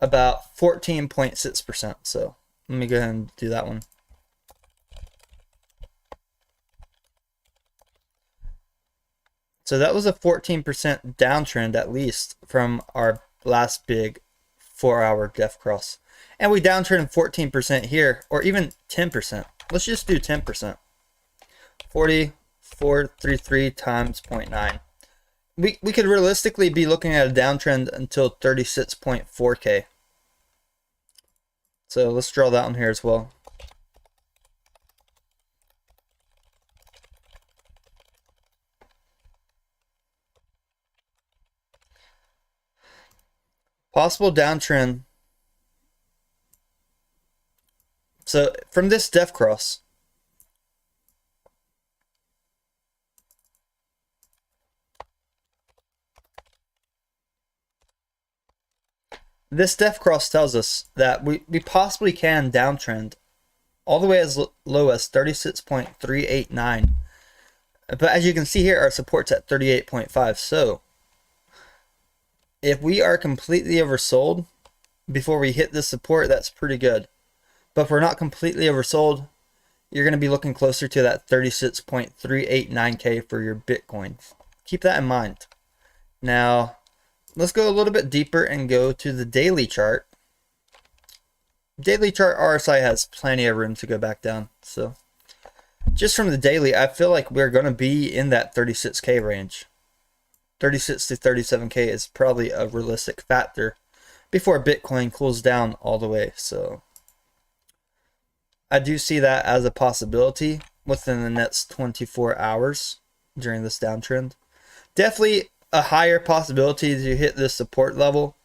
about 14.6%. So let me go ahead and do that one. So that was a 14% downtrend at least from our last big 4-hour def cross. And we downtrended 14% here, or even 10%. Let's just do 10%. 4433 times 0.9. We could realistically be looking at a downtrend until 36.4K. So let's draw that one here as well. Possible downtrend. So from this def cross, this def cross tells us that we possibly can downtrend all the way as low as 36.389. But as you can see here, our support's at 38.5. So if we are completely oversold before we hit this support, that's pretty good. But if we're not completely oversold, you're going to be looking closer to that 36.389K for your Bitcoin. Keep that in mind. Now, let's go a little bit deeper and go to the daily chart. Daily chart RSI has plenty of room to go back down. So just from the daily, I feel like we're going to be in that 36K range. 36 to 37K is probably a realistic factor before Bitcoin cools down all the way. So I do see that as a possibility within the next 24 hours during this downtrend. Definitely a higher possibility to hit this support level,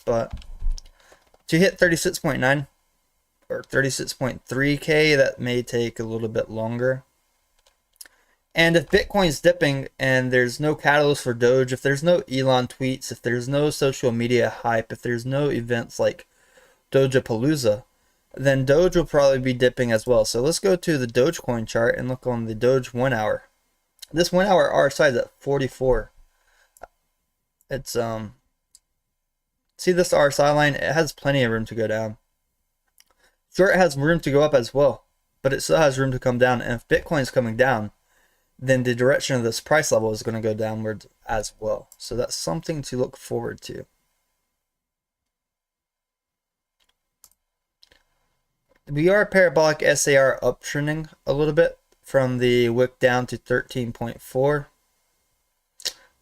but to hit 36.9 or 36.3K, that may take a little bit longer. And if Bitcoin's dipping and there's no catalyst for Doge, if there's no Elon tweets, if there's no social media hype, if there's no events like Dogepalooza, then Doge will probably be dipping as well. So let's go to the Dogecoin chart and look on the Doge 1 hour. This 1 hour RSI is at 44. It's see this RSI line, it has plenty of room to go down. Sure, it has room to go up as well, but it still has room to come down. And if Bitcoin's coming down, then the direction of this price level is going to go downward as well. So that's something to look forward to. We are parabolic SAR uptrending a little bit from the wick down to 13.4.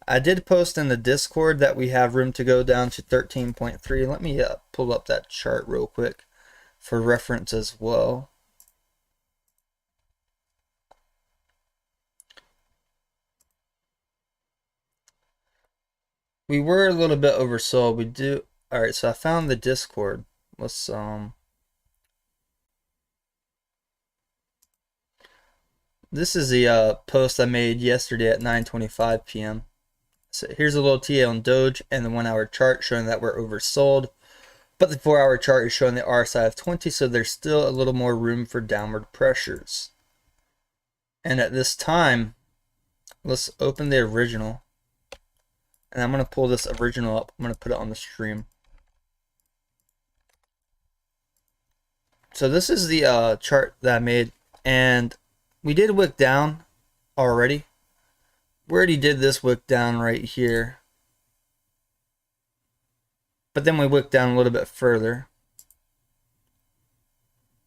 I did post in the Discord that we have room to go down to 13.3. Let me pull up that chart real quick for reference as well. We were a little bit oversold. We do. All right, so I found the Discord. Let's this is the post I made yesterday at 9:25 p.m. So here's a little TA on Doge and the 1 hour chart showing that we're oversold, but the 4 hour chart is showing the RSI of 20, so there's still a little more room for downward pressures. And at this time, let's open the original. And I'm going to pull this original up. I'm going to put it on the stream. So this is the chart that I made. And we did wick down already. We already did this wick down right here. But then we wicked down a little bit further.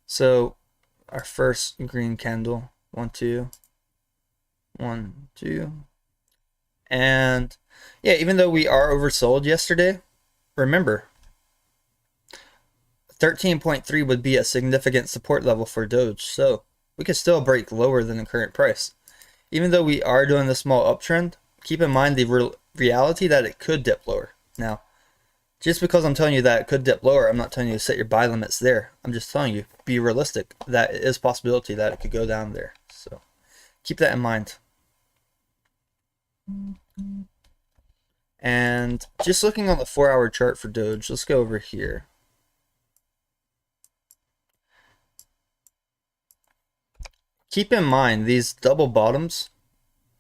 So our first green candle. 1, 2. 1, 2. And yeah, even though we are oversold yesterday, remember 13.3 would be a significant support level for Doge. So we could still break lower than the current price. Even though we are doing the small uptrend, keep in mind the reality that it could dip lower. Now, just because I'm telling you that it could dip lower, I'm not telling you to set your buy limits there. I'm just telling you, be realistic. That it is a possibility that it could go down there. So keep that in mind. And just looking on the 4 hour chart for Doge, let's go over here. Keep in mind these double bottoms.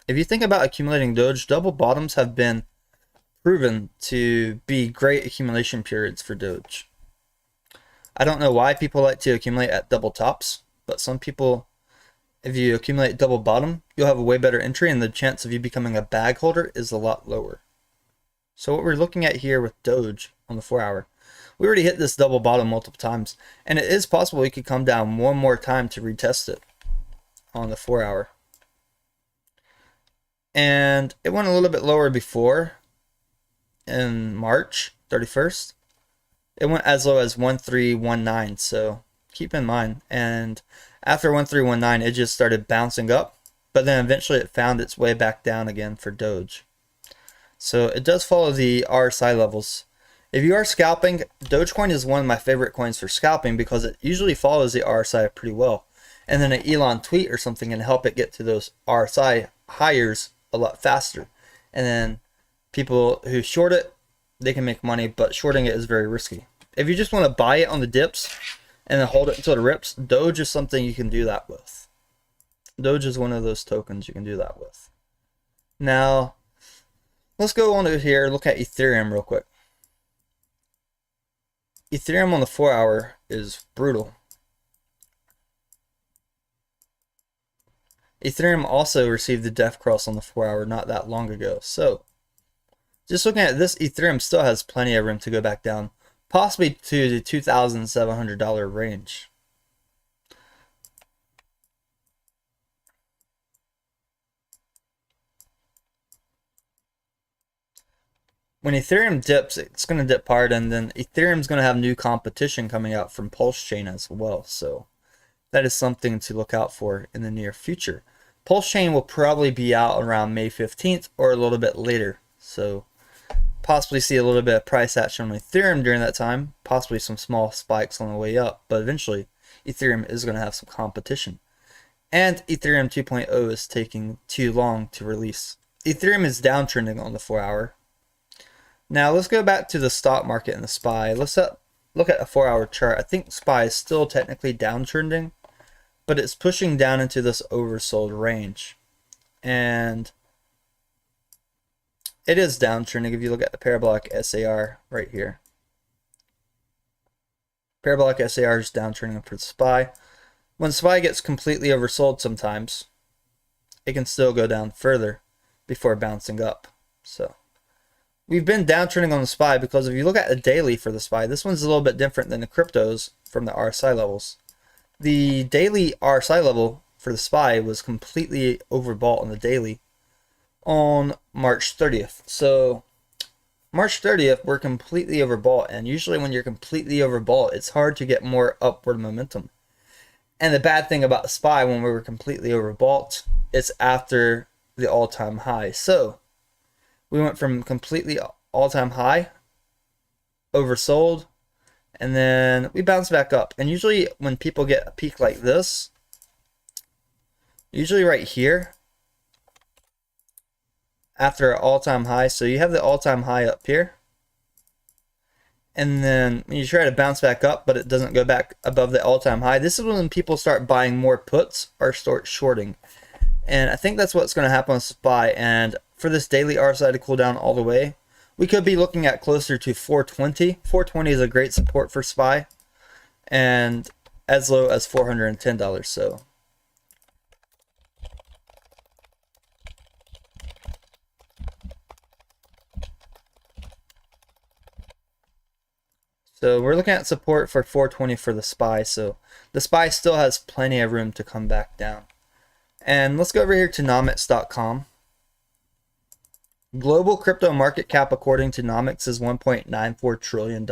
If you think about accumulating Doge, double bottoms have been proven to be great accumulation periods for Doge. I don't know why people like to accumulate at double tops, but some people, if you accumulate double bottom, you'll have a way better entry and the chance of you becoming a bag holder is a lot lower. So what we're looking at here with Doge on the 4 hour, we already hit this double bottom multiple times, and it is possible we could come down one more time to retest it on the 4 hour. And it went a little bit lower before in March 31st. It went as low as 1319, so keep in mind. And after 1319, it just started bouncing up, but then eventually it found its way back down again for Doge. So it does follow the RSI levels. If you are scalping, Dogecoin is one of my favorite coins for scalping because it usually follows the RSI pretty well. And then an Elon tweet or something can help it get to those RSI higher a lot faster. And then people who short it, they can make money, but shorting it is very risky. If you just want to buy it on the dips and then hold it until it rips, Doge is something you can do that with. Doge is one of those tokens you can do that with. Now, let's go on to here, look at Ethereum real quick. Ethereum on the 4 hour is brutal. Ethereum also received the death cross on the 4 hour not that long ago. So, just looking at this, Ethereum still has plenty of room to go back down, possibly to the $2,700 range. When Ethereum dips, it's going to dip hard, and then Ethereum's going to have new competition coming out from Pulse Chain as well. So that is something to look out for in the near future. Pulse Chain will probably be out around May 15th or a little bit later. So possibly see a little bit of price action on Ethereum during that time, possibly some small spikes on the way up, but eventually Ethereum is going to have some competition. And Ethereum 2.0 is taking too long to release. Ethereum is downtrending on the 4 hour. Now let's go back to the stock market and the SPY. Let's look at a 4 hour chart. I think SPY is still technically downtrending, but it's pushing down into this oversold range. And it is downtrending if you look at the parabolic SAR right here. Parabolic SAR is downtrending for the SPY. When SPY gets completely oversold sometimes, it can still go down further before bouncing up. So we've been downtrending on the SPY because if you look at a daily for the SPY, this one's a little bit different than the cryptos from the RSI levels. The daily RSI level for the SPY was completely overbought on the daily on March 30th. So March 30th, we're completely overbought, and usually when you're completely overbought, it's hard to get more upward momentum. And the bad thing about the SPY when we were completely overbought, it's after the all-time high. So we went from completely all-time high, oversold, and then we bounced back up. And usually when people get a peak like this, usually right here, after an all-time high, so you have the all-time high up here, and then when you try to bounce back up, but it doesn't go back above the all-time high, this is when people start buying more puts or start shorting. And I think that's what's going to happen with SPY. And for this daily RSI to cool down all the way, we could be looking at closer to 420. 420 is a great support for SPY, and as low as $410. So we're looking at support for 420 for the SPY. So the SPY still has plenty of room to come back down. And let's go over here to nomics.com. Global crypto market cap according to Nomics is $1.94 trillion.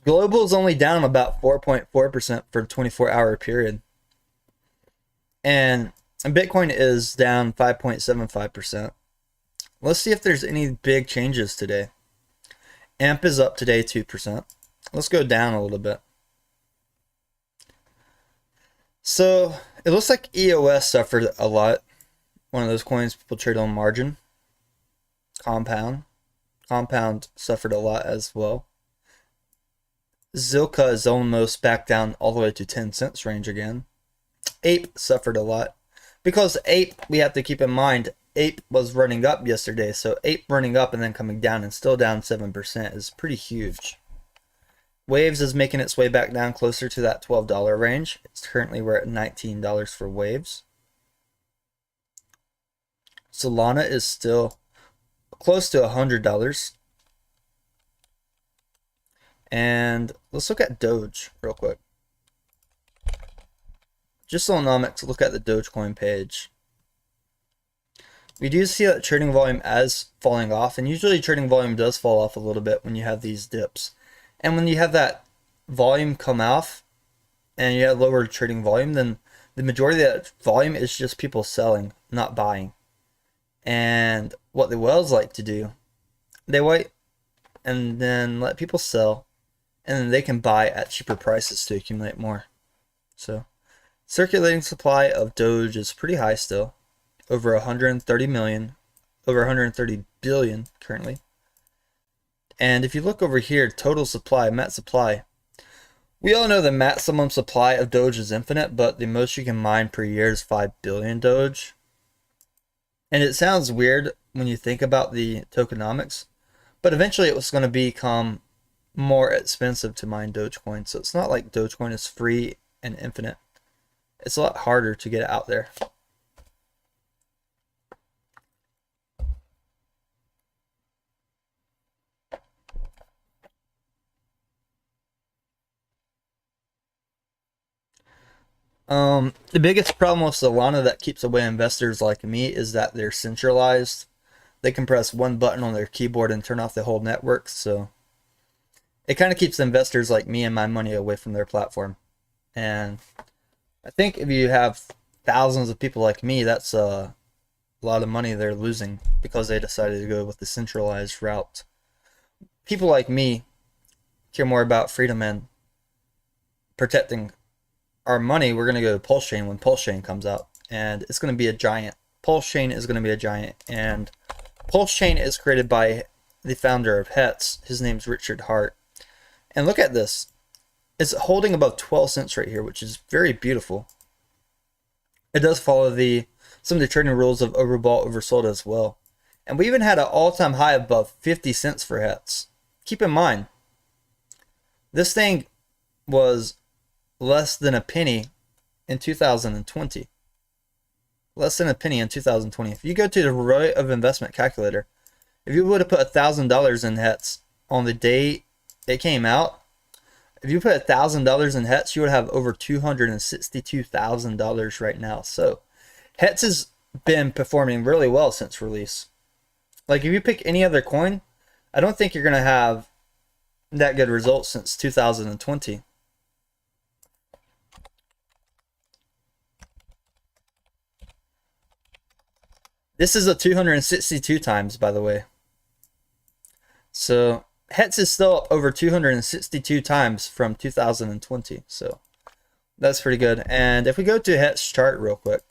Global is only down about 4.4% for a 24-hour period. And Bitcoin is down 5.75%. Let's see if there's any big changes today. AMP is up today 2%. Let's go down a little bit. So it looks like EOS suffered a lot. One of those coins people trade on margin. Compound suffered a lot as well. Zilka is almost back down all the way to 10 cents range again. Ape suffered a lot. Because Ape, we have to keep in mind, Ape was running up yesterday. So Ape running up and then coming down and still down 7% is pretty huge. Waves is making its way back down closer to that $12 range. It's currently we're at $19 for Waves. Solana is still close to $100. And let's look at Doge real quick. Just on Nomics, look at the Dogecoin page. We do see that trading volume as falling off, and usually trading volume does fall off a little bit when you have these dips. And when you have that volume come off and you have lower trading volume, then the majority of that volume is just people selling, not buying. And what the whales like to do, they wait and then let people sell, and then they can buy at cheaper prices to accumulate more. So circulating supply of Doge is pretty high still, over 130 million, over 130 billion currently. And if you look over here, total supply, mat supply, we all know the maximum supply of Doge is infinite, but the most you can mine per year is 5 billion Doge. And it sounds weird when you think about the tokenomics, but eventually it was going to become more expensive to mine Dogecoin. So it's not like Dogecoin is free and infinite. It's a lot harder to get it out there. The biggest problem with Solana that keeps away investors like me is that they're centralized. They can press one button on their keyboard and turn off the whole network. So it kind of keeps investors like me and my money away from their platform. And I think if you have thousands of people like me, that's a lot of money they're losing because they decided to go with the centralized route. People like me care more about freedom and protecting our money. We're going to go to Pulse Chain when Pulse Chain comes out, and it's going to be a giant. Pulse Chain is going to be a giant, and Pulse Chain is created by the founder of Hertz. His name's Richard Hart. And look at this. It's holding above 12 cents right here, which is very beautiful. It does follow some of the trading rules of overbought, oversold as well. And we even had an all-time high above 50 cents for Hertz. Keep in mind, this thing was less than a penny in 2020. Less than a penny in 2020. If you go to the rate of investment calculator, if you would have put $1,000 in Hertz on the day it came out, if you put $1,000 in Hertz, you would have over $262,000 right now. So Hertz has been performing really well since release. Like if you pick any other coin, I don't think you're going to have that good results since 2020. This is a 262 times, by the way. So Hertz is still over 262 times from 2020. So that's pretty good. And if we go to Hertz chart real quick,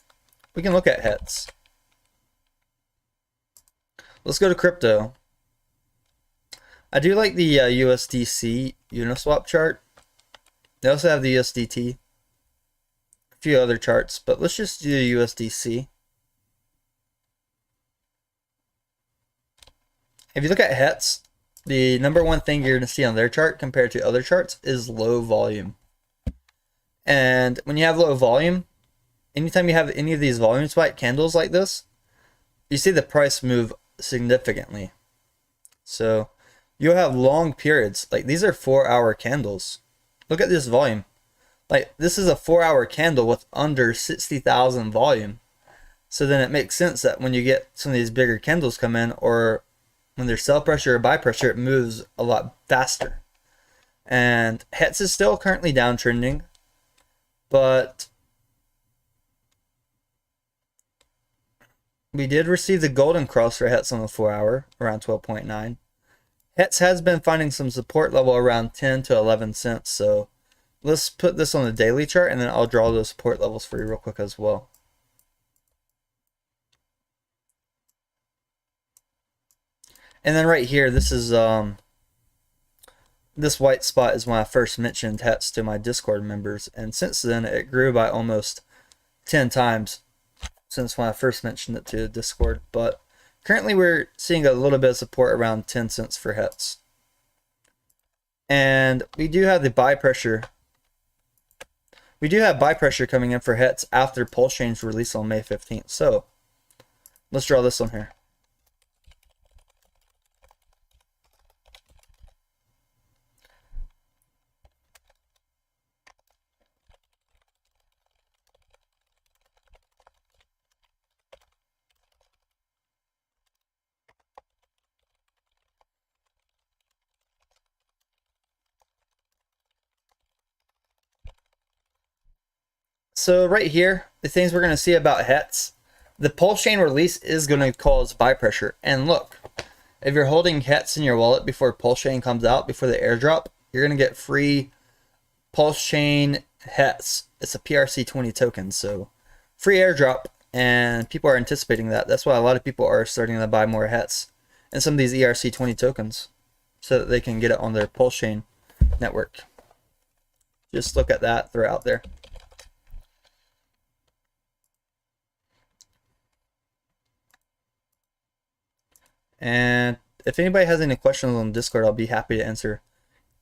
we can look at Hertz. Let's go to crypto. I do like the USDC Uniswap chart. They also have the USDT. A few other charts, but let's just do the USDC. If you look at Hertz, the number one thing you're going to see on their chart compared to other charts is low volume. And when you have low volume, anytime you have any of these volume spike candles like this, you see the price move significantly. So you'll have long periods. Like these are 4-hour candles. Look at this volume. Like this is a 4-hour candle with under 60,000 volume. So then it makes sense that when you get some of these bigger candles come in, or when there's sell pressure or buy pressure, it moves a lot faster. And Hertz is still currently downtrending, but we did receive the golden cross for Hertz on the 4-hour around 12.9. Hertz has been finding some support level around 10 to 11 cents. So let's put this on the daily chart, and then I'll draw those support levels for you real quick as well. And then right here, this is this white spot is when I first mentioned Hertz to my Discord members, and since then it grew by almost 10 times. since when I first mentioned it to Discord, but currently we're seeing a little bit of support around 10 cents for HETs. And we do have the buy pressure. We do have buy pressure coming in for HETs after Pulse Chain's release on May 15th. So let's draw this one here. So right here, the things we're going to see about HETs, the Pulse Chain release is going to cause buy pressure. And look, if you're holding HETs in your wallet before Pulse Chain comes out, before the airdrop, you're going to get free Pulse Chain HETs. It's a PRC20 token, so free airdrop, and people are anticipating that. That's why a lot of people are starting to buy more HETs and some of these ERC20 tokens so that they can get it on their Pulse Chain network. Just look at that, throw it out there. And if anybody has any questions on Discord, I'll be happy to answer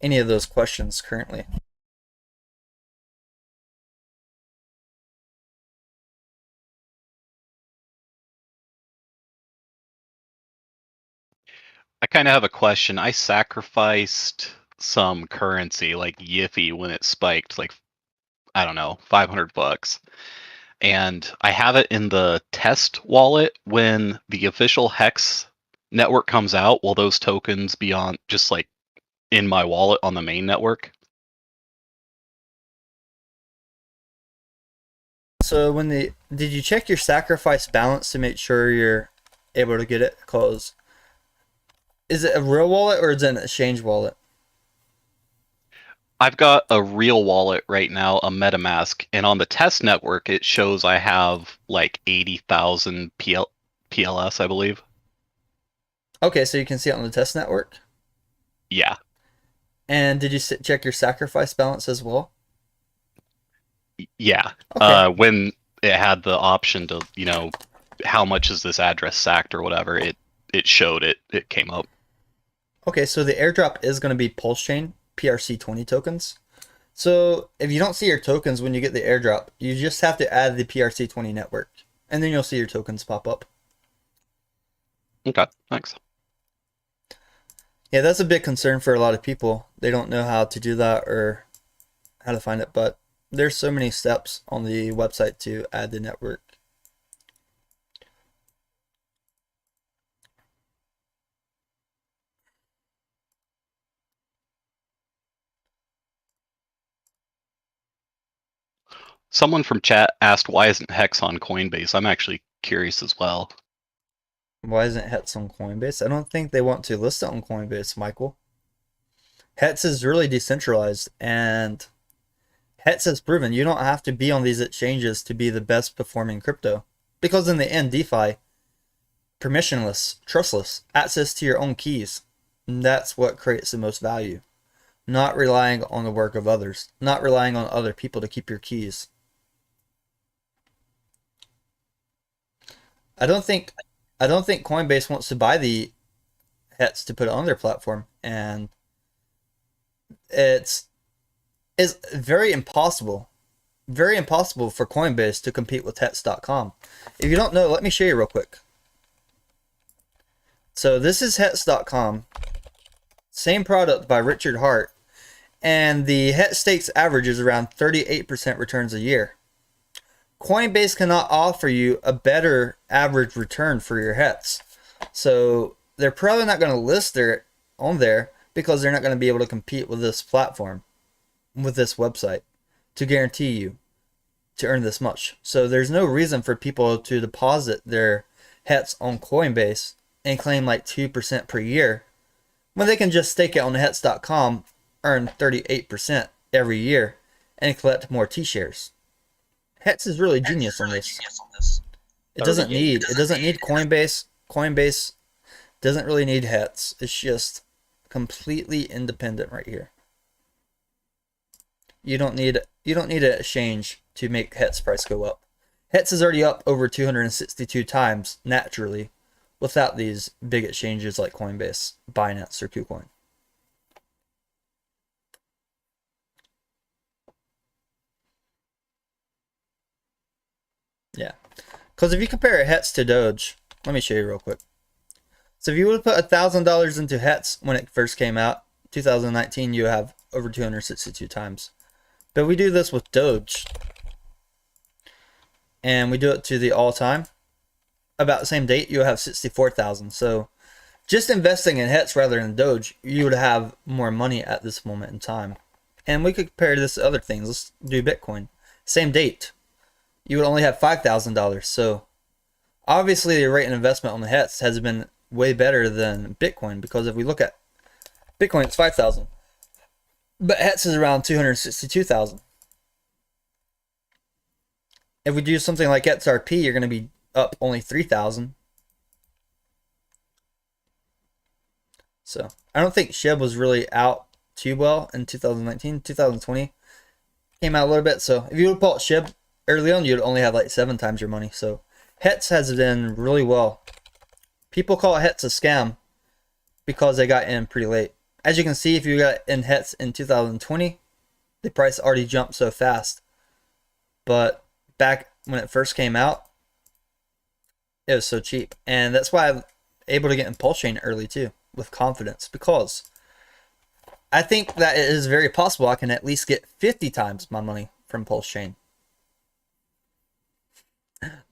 any of those questions currently. I kind of have a question. I sacrificed some currency like Yiffy when it spiked, like, I don't know, $500. And I have it in the test wallet. When the official Hex network comes out, will those tokens be on just like in my wallet on the main network? So did you check your sacrifice balance to make sure you're able to get it? Because is it a real wallet or is it an exchange wallet? I've got a real wallet right now, a MetaMask, and on the test network it shows I have like 80,000 PLS, I believe. Okay, so you can see it on the test network? Yeah. And did you check your sacrifice balance as well? Yeah. Okay. When it had the option to, how much is this address sacked or whatever, it showed it came up. Okay, so the airdrop is going to be Pulse Chain PRC20 tokens. So if you don't see your tokens when you get the airdrop, you just have to add the PRC20 network, and then you'll see your tokens pop up. Okay, thanks. Yeah, that's a big concern for a lot of people. They don't know how to do that or how to find it, but there's so many steps on the website to add the network. Someone from chat asked why isn't Hex on Coinbase? I'm actually curious as well. Why isn't HETS on Coinbase? I don't think they want to list it on Coinbase, Michael. HETS is really decentralized, and HETS has proven you don't have to be on these exchanges to be the best performing crypto. Because in the end, DeFi, permissionless, trustless, access to your own keys. And that's what creates the most value. Not relying on the work of others. Not relying on other people to keep your keys. I don't think Coinbase wants to buy the HETs to put it on their platform, and it's very impossible for Coinbase to compete with HETS.com. If you don't know, let me show you real quick. So this is HETS.com, same product by Richard Hart, and the HET stakes average is around 38% returns a year. Coinbase cannot offer you a better average return for your HETs. So they're probably not going to list their on there because they're not going to be able to compete with this platform, with this website, to guarantee you to earn this much. So there's no reason for people to deposit their HETs on Coinbase and claim like 2% per year when they can just stake it on HETS.com, earn 38% every year, and collect more T-shares. HETS is really genius on this. It doesn't need Coinbase. Coinbase doesn't really need HETS. It's just completely independent right here. You don't need an exchange to make HETS price go up. Hetz is already up over 262 times naturally without these big exchanges like Coinbase, Binance, or KuCoin. Yeah. Because if you compare Hetz to Doge, let me show you real quick. So if you would have put $1,000 into Hetz when it first came out, 2019, you have over 262 times. But we do this with Doge. And we do it to the all-time. About the same date, you'll have 64,000. So just investing in Hetz rather than Doge, you would have more money at this moment in time. And we could compare this to other things. Let's do Bitcoin. Same date. You would only have $5,000. So obviously the rate of investment on the Hetz has been way better than Bitcoin, because if we look at Bitcoin, it's 5,000. But Hetz is around 262,000. If we do something like XRP, you're going to be up only 3,000. So I don't think SHIB was really out too well in 2019. 2020 came out a little bit. So if you would bought SHIB early on, you'd only have like 7 times your money. So Hetz has done really well. People call Hetz a scam because they got in pretty late. As you can see, if you got in Hetz in 2020, the price already jumped so fast. But back when it first came out, it was so cheap. And that's why I'm able to get in Pulse Chain early too, with confidence, because I think that it is very possible I can at least get 50 times my money from Pulse Chain.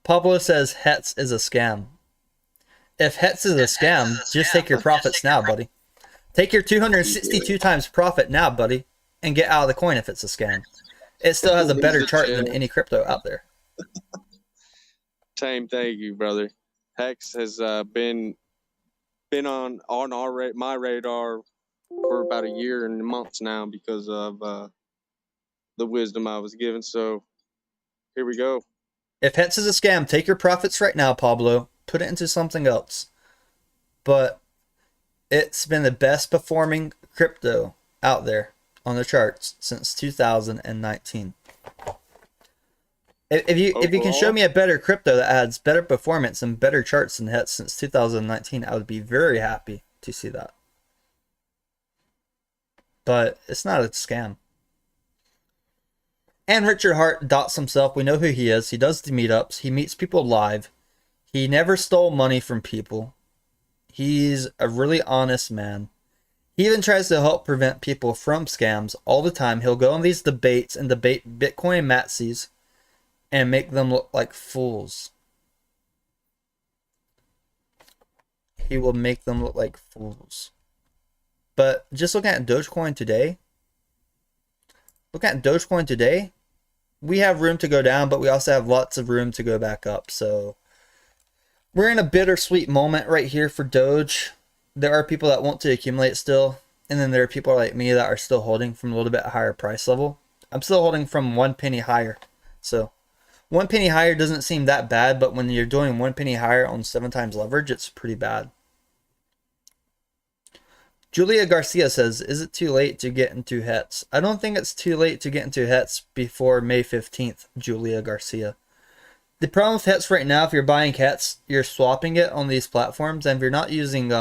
Pablo says Hetz is a scam. If Hetz is a scam, just take your profits now, buddy. Take your 262 times profit now, buddy, and get out of the coin if it's a scam. It still has a better chart than any crypto out there. Tame, thank you, brother. Hex has been on my radar for about a year and months now because of the wisdom I was given. So here we go. If Hetz is a scam, take your profits right now, Pablo. Put it into something else. But it's been the best performing crypto out there on the charts since 2019. If you can show me a better crypto that has better performance and better charts than Hetz since 2019, I would be very happy to see that. But it's not a scam. And Richard Hart dots himself. We know who he is. He does the meetups. He meets people live. He never stole money from people. He's a really honest man. He even tries to help prevent people from scams all the time. He'll go on these debates and debate Bitcoin maxis and make them look like fools. He will make them look like fools. But just looking at Dogecoin today, we have room to go down, but we also have lots of room to go back up. So we're in a bittersweet moment right here for Doge. There are people that want to accumulate still, and then there are people like me that are still holding from a little bit higher price level. I'm still holding from 1 penny higher. So 1 penny higher doesn't seem that bad, but when you're doing 1 penny higher on 7 times leverage, it's pretty bad. Julia Garcia says, is it too late to get into Hetz? I don't think it's too late to get into Hetz before May 15th, Julia Garcia. The problem with Hetz right now, if you're buying Hetz, you're swapping it on these platforms, and if you're not using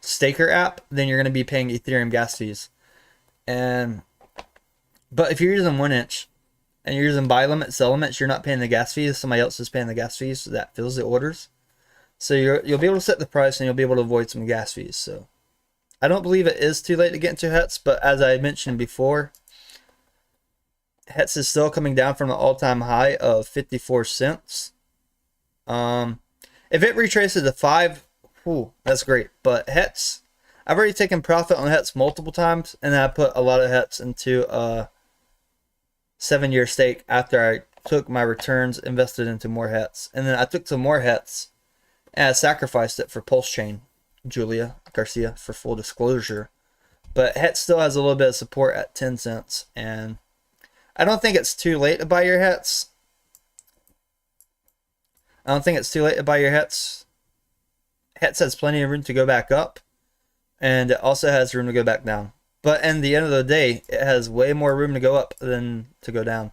Staker app, then you're going to be paying Ethereum gas fees. But if you're using 1inch and you're using buy limit, sell limits, you're not paying the gas fees. Somebody else is paying the gas fees, so that fills the orders. So you'll be able to set the price, and you'll be able to avoid some gas fees. So I don't believe it is too late to get into Hetz, but as I mentioned before, Hetz is still coming down from the all-time high of 54 cents. If it retraces to 5, that's great. But Hetz, I've already taken profit on Hetz multiple times, and then I put a lot of Hetz into a 7-year stake after I took my returns, invested into more Hetz. And then I took some more Hetz, and I sacrificed it for Pulse Chain, Julia Garcia, for full disclosure. But Hetz still has a little bit of support at 10 cents, and I don't think it's too late to buy your Hetz. Hetz has plenty of room to go back up, and it also has room to go back down. But in the end of the day, it has way more room to go up than to go down.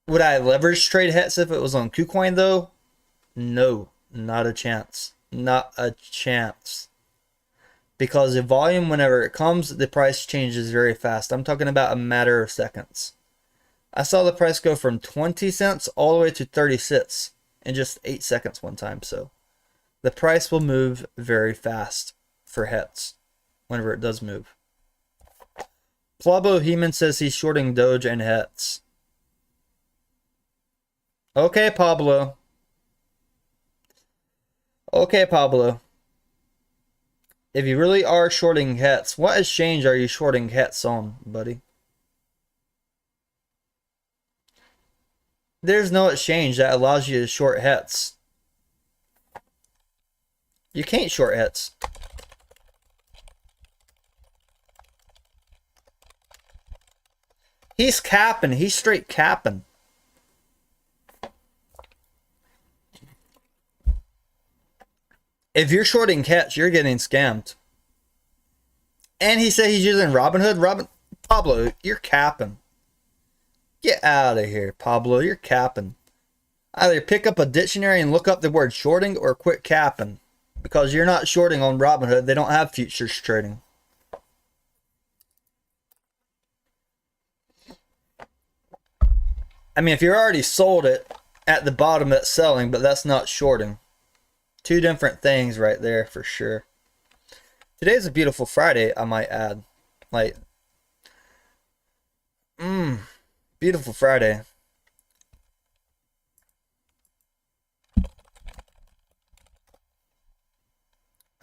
Would I leverage trade hets if it was on KuCoin though? No, not a chance. Not a chance. Because the volume, whenever it comes, the price changes very fast. I'm talking about a matter of seconds. I saw the price go from 20 cents all the way to 30 cents in just 8 seconds one time. So the price will move very fast for hets whenever it does move. Plabo Heeman says he's shorting Doge and hets. Okay, Pablo. Okay, Pablo. If you really are shorting hets, what exchange are you shorting hets on, buddy? There's no exchange that allows you to short hets. You can't short hets. He's capping. He's straight capping. If you're shorting hets, you're getting scammed. And he said he's using Robinhood. Pablo, you're capping. Get out of here, Pablo. You're capping. Either pick up a dictionary and look up the word shorting or quit capping. Because you're not shorting on Robinhood. They don't have futures trading. I mean, if you already sold it at the bottom, that's selling, but that's not shorting. Two different things right there for sure. Today's a beautiful Friday, I might add. Like, beautiful Friday.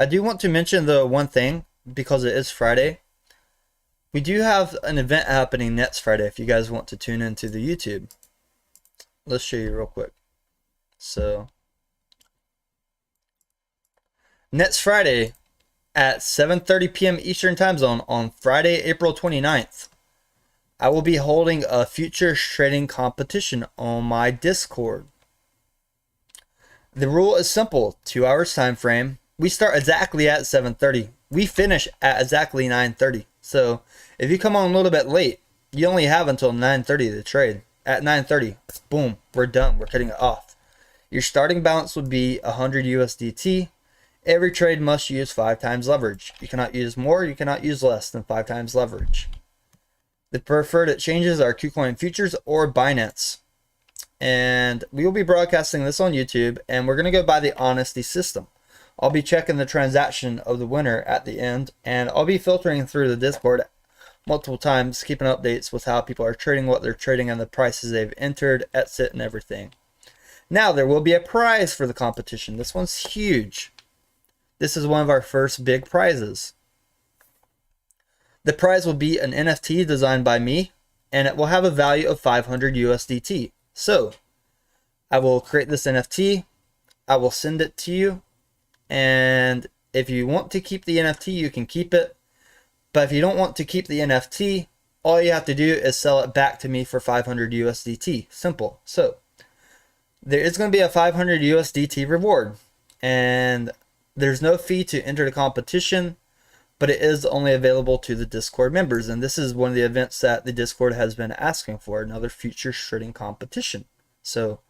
I do want to mention the one thing, because it is Friday. We do have an event happening next Friday if you guys want to tune into the YouTube. Let's show you real quick. So, next Friday at 7:30 p.m. Eastern Time Zone on Friday, April 29th, I will be holding a futures trading competition on my Discord. The rule is simple, 2 hours time frame. We start exactly at 7:30. We finish at exactly 9:30. So if you come on a little bit late, you only have until 9:30 to trade. At 9:30, boom, we're done. We're cutting it off. Your starting balance would be 100 USDT. Every trade must use 5 times leverage. You cannot use more, you cannot use less than 5 times leverage. The preferred exchanges are KuCoin Futures or Binance. And we will be broadcasting this on YouTube, and we're going to go by the honesty system. I'll be checking the transaction of the winner at the end, and I'll be filtering through the Discord multiple times, keeping updates with how people are trading, what they're trading, and the prices they've entered, exit, and everything. Now, there will be a prize for the competition. This one's huge. This is one of our first big prizes. The prize will be an NFT designed by me, and it will have a value of 500 USDT. So, I will create this NFT, I will send it to you, and if you want to keep the NFT, you can keep it. But if you don't want to keep the NFT, all you have to do is sell it back to me for 500 USDT. Simple. So, there is going to be a 500 USDT reward, and there's no fee to enter the competition, but it is only available to the Discord members. And this is one of the events that the Discord has been asking for, another future trading competition. So,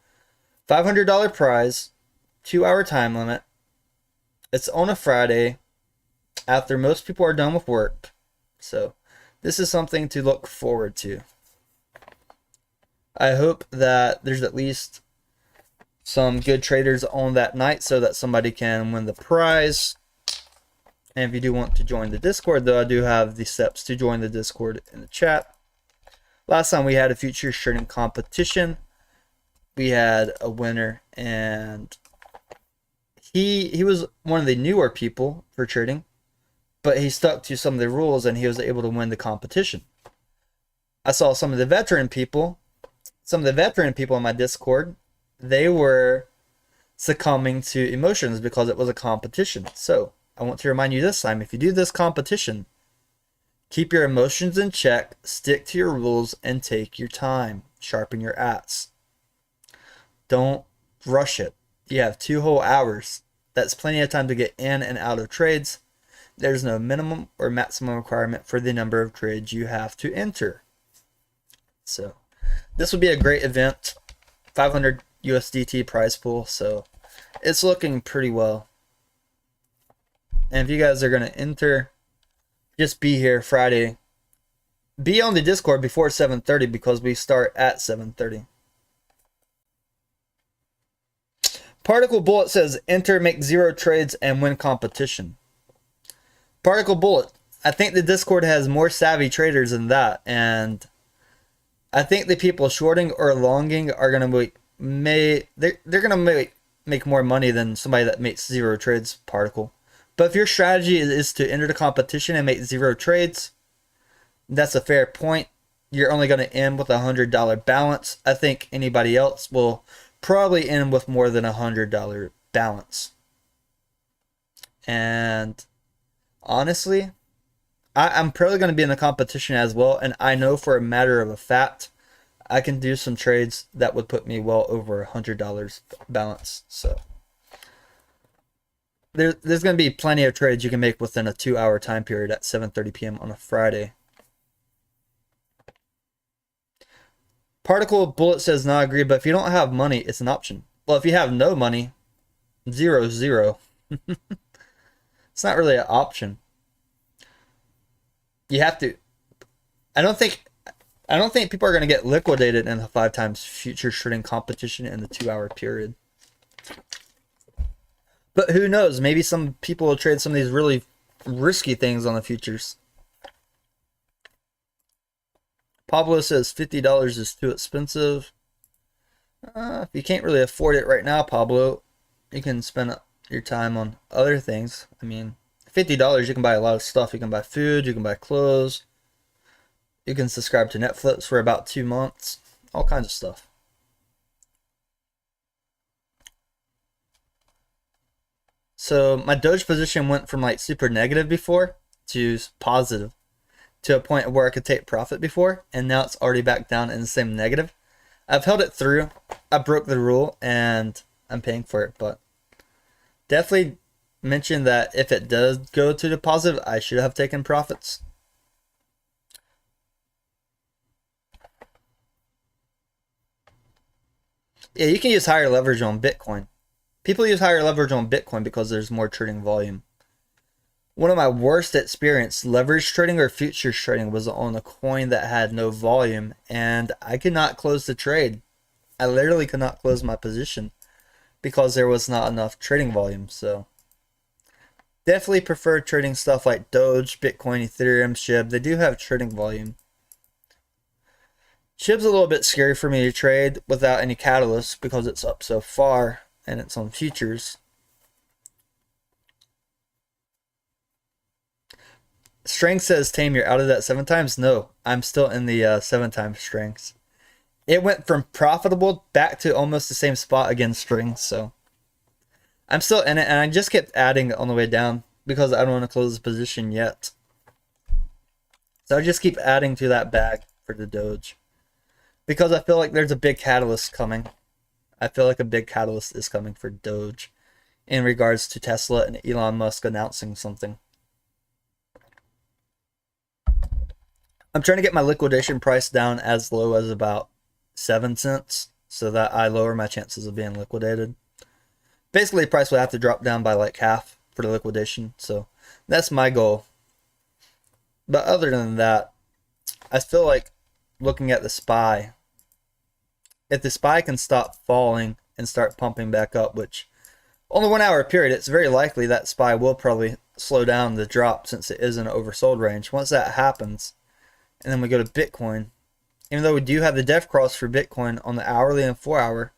$500 prize, 2 hour time limit. It's on a Friday after most people are done with work. So, this is something to look forward to. I hope that there's at least some good traders on that night so that somebody can win the prize. And if you do want to join the Discord, though, I do have the steps to join the Discord in the chat. Last time we had a futures trading competition, we had a winner, and he was one of the newer people for trading, but he stuck to some of the rules and he was able to win the competition. I saw some of the veteran people in my Discord, they were succumbing to emotions because it was a competition. So I want to remind you this time, if you do this competition, keep your emotions in check, stick to your rules, and take your time. Sharpen your axe. Don't rush it. You have 2 whole hours. That's plenty of time to get in and out of trades. There's no minimum or maximum requirement for the number of trades you have to enter. So, this would be a great event. 500 USDT prize pool, so it's looking pretty well. And if you guys are going to enter, just be here Friday. Be on the Discord before 7:30 because we start at 7:30. Particle Bullet says, enter, make 0 trades, and win competition. Particle Bullet, I think the Discord has more savvy traders than that, and I think the people shorting or longing are going to they're going to make more money than somebody that makes 0 trades, Particle. But if your strategy is to enter the competition and make 0 trades, that's a fair point. You're only going to end with a $100 balance. I think anybody else will probably end with more than a $100 balance. And honestly, I'm probably going to be in the competition as well. And I know for a matter of a fact, I can do some trades that would put me well over $100 balance. So there's going to be plenty of trades you can make within a 2-hour time period at 7:30 p.m. on a Friday. Particle Bullet says, no, I agree, but if you don't have money, it's an option. Well, if you have no money, 0 is 0. It's not really an option. You have to. I don't think people are going to get liquidated in the 5 times futures trading competition in the 2-hour period. But who knows? Maybe some people will trade some of these really risky things on the futures. Pablo says $50 is too expensive. If you can't really afford it right now, Pablo, you can spend your time on other things. I mean, $50, you can buy a lot of stuff. You can buy food, you can buy clothes. You can subscribe to Netflix for about 2 months. All kinds of stuff. So my Doge position went from like super negative before to positive, to a point where I could take profit before, and now it's already back down in the same negative. I've held it through. I broke the rule and I'm paying for it, but definitely mention that if it does go to the positive, I should have taken profits. Yeah, you can use higher leverage on Bitcoin. People use higher leverage on Bitcoin because there's more trading volume. One of my worst experience leverage trading or futures trading was on a coin that had no volume, and I could not close the trade. I literally could not close my position because there was not enough trading volume. So definitely prefer trading stuff like Doge, Bitcoin, Ethereum, SHIB. They do have trading volume. SHIB's a little bit scary for me to trade without any catalyst because it's up so far and it's on futures. Strength says, Tame, you're out of that 7 times? No, I'm still in the 7 times strengths. It went from profitable back to almost the same spot again, strings. So I'm still in it, and I just kept adding on the way down because I don't want to close the position yet. So I just keep adding to that bag for the Doge because I feel like there's a big catalyst coming. I feel like a big catalyst is coming for Doge in regards to Tesla and Elon Musk announcing something. I'm trying to get my liquidation price down as low as about 7 cents so that I lower my chances of being liquidated. Basically, the price would have to drop down by like half for the liquidation. So that's my goal. But other than that, I feel like looking at the SPY, if the SPY can stop falling and start pumping back up, which on the 1 hour period, it's very likely that SPY will probably slow down the drop since it is in an oversold range. Once that happens, and then we go to Bitcoin, even though we do have the def cross for Bitcoin on the hourly and 4 hour,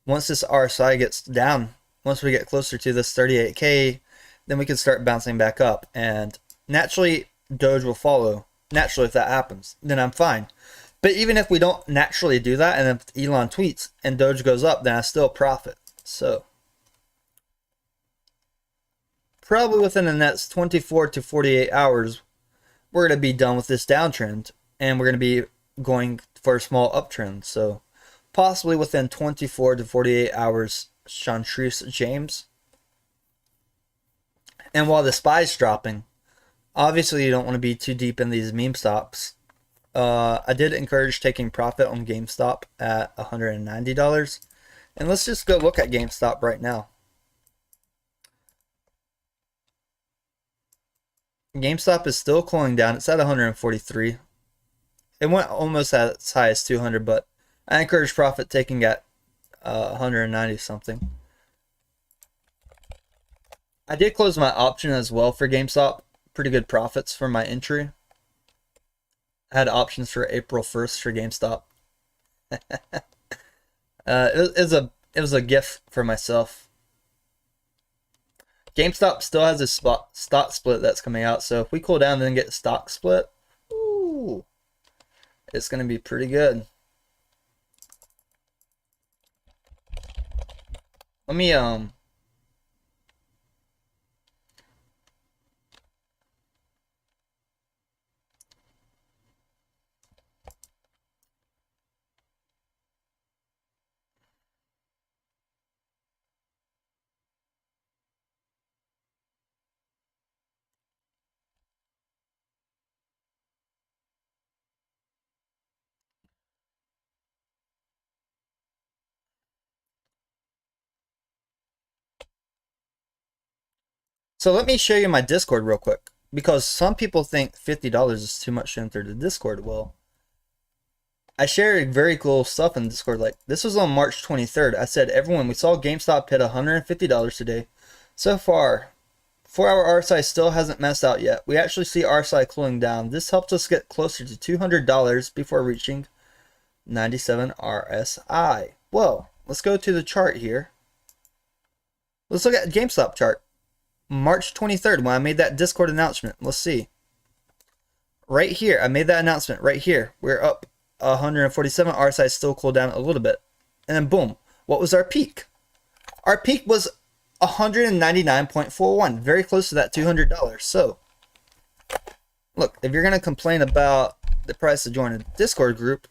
once this RSI gets down, once we get closer to this 38K, then we can start bouncing back up. And naturally, Doge will follow. Naturally, if that happens, then I'm fine. But even if we don't naturally do that, and if Elon tweets and Doge goes up, then I still profit. So probably within the next 24 to 48 hours, we're going to be done with this downtrend, and we're going to be going for a small uptrend. So possibly within 24 to 48 hours, Chantrice James. And while the SPY's dropping, obviously you don't want to be too deep in these meme stocks. I did encourage taking profit on GameStop at $190. And let's just go look at GameStop right now. GameStop is still cooling down. It's at 143. It went almost as high as 200, but I encourage profit taking at 190 something. I did close my option as well for GameStop. Pretty good profits for my entry. I had options for April 1st for GameStop. It was a gift for myself. GameStop still has a stock split that's coming out, so if we cool down and then get a stock split, ooh, it's gonna be pretty good. Let me So let me show you my Discord real quick, because some people think $50 is too much to enter the Discord. Well, I share very cool stuff in Discord. Like, this was on March 23rd. I said, everyone, we saw GameStop hit $150 today. So far, 4-hour RSI still hasn't messed out yet. We actually see RSI cooling down. This helped us get closer to $200 before reaching 97 RSI. Well, let's go to the chart here. Let's look at GameStop chart. March 23rd, when I made that Discord announcement. Let's see. Right here, I made that announcement right here. We're up 147. RSI still cooled down a little bit. And then boom. What was our peak? Our peak was 199.41. Very close to that $200. So, look, if you're going to complain about the price to join a Discord group,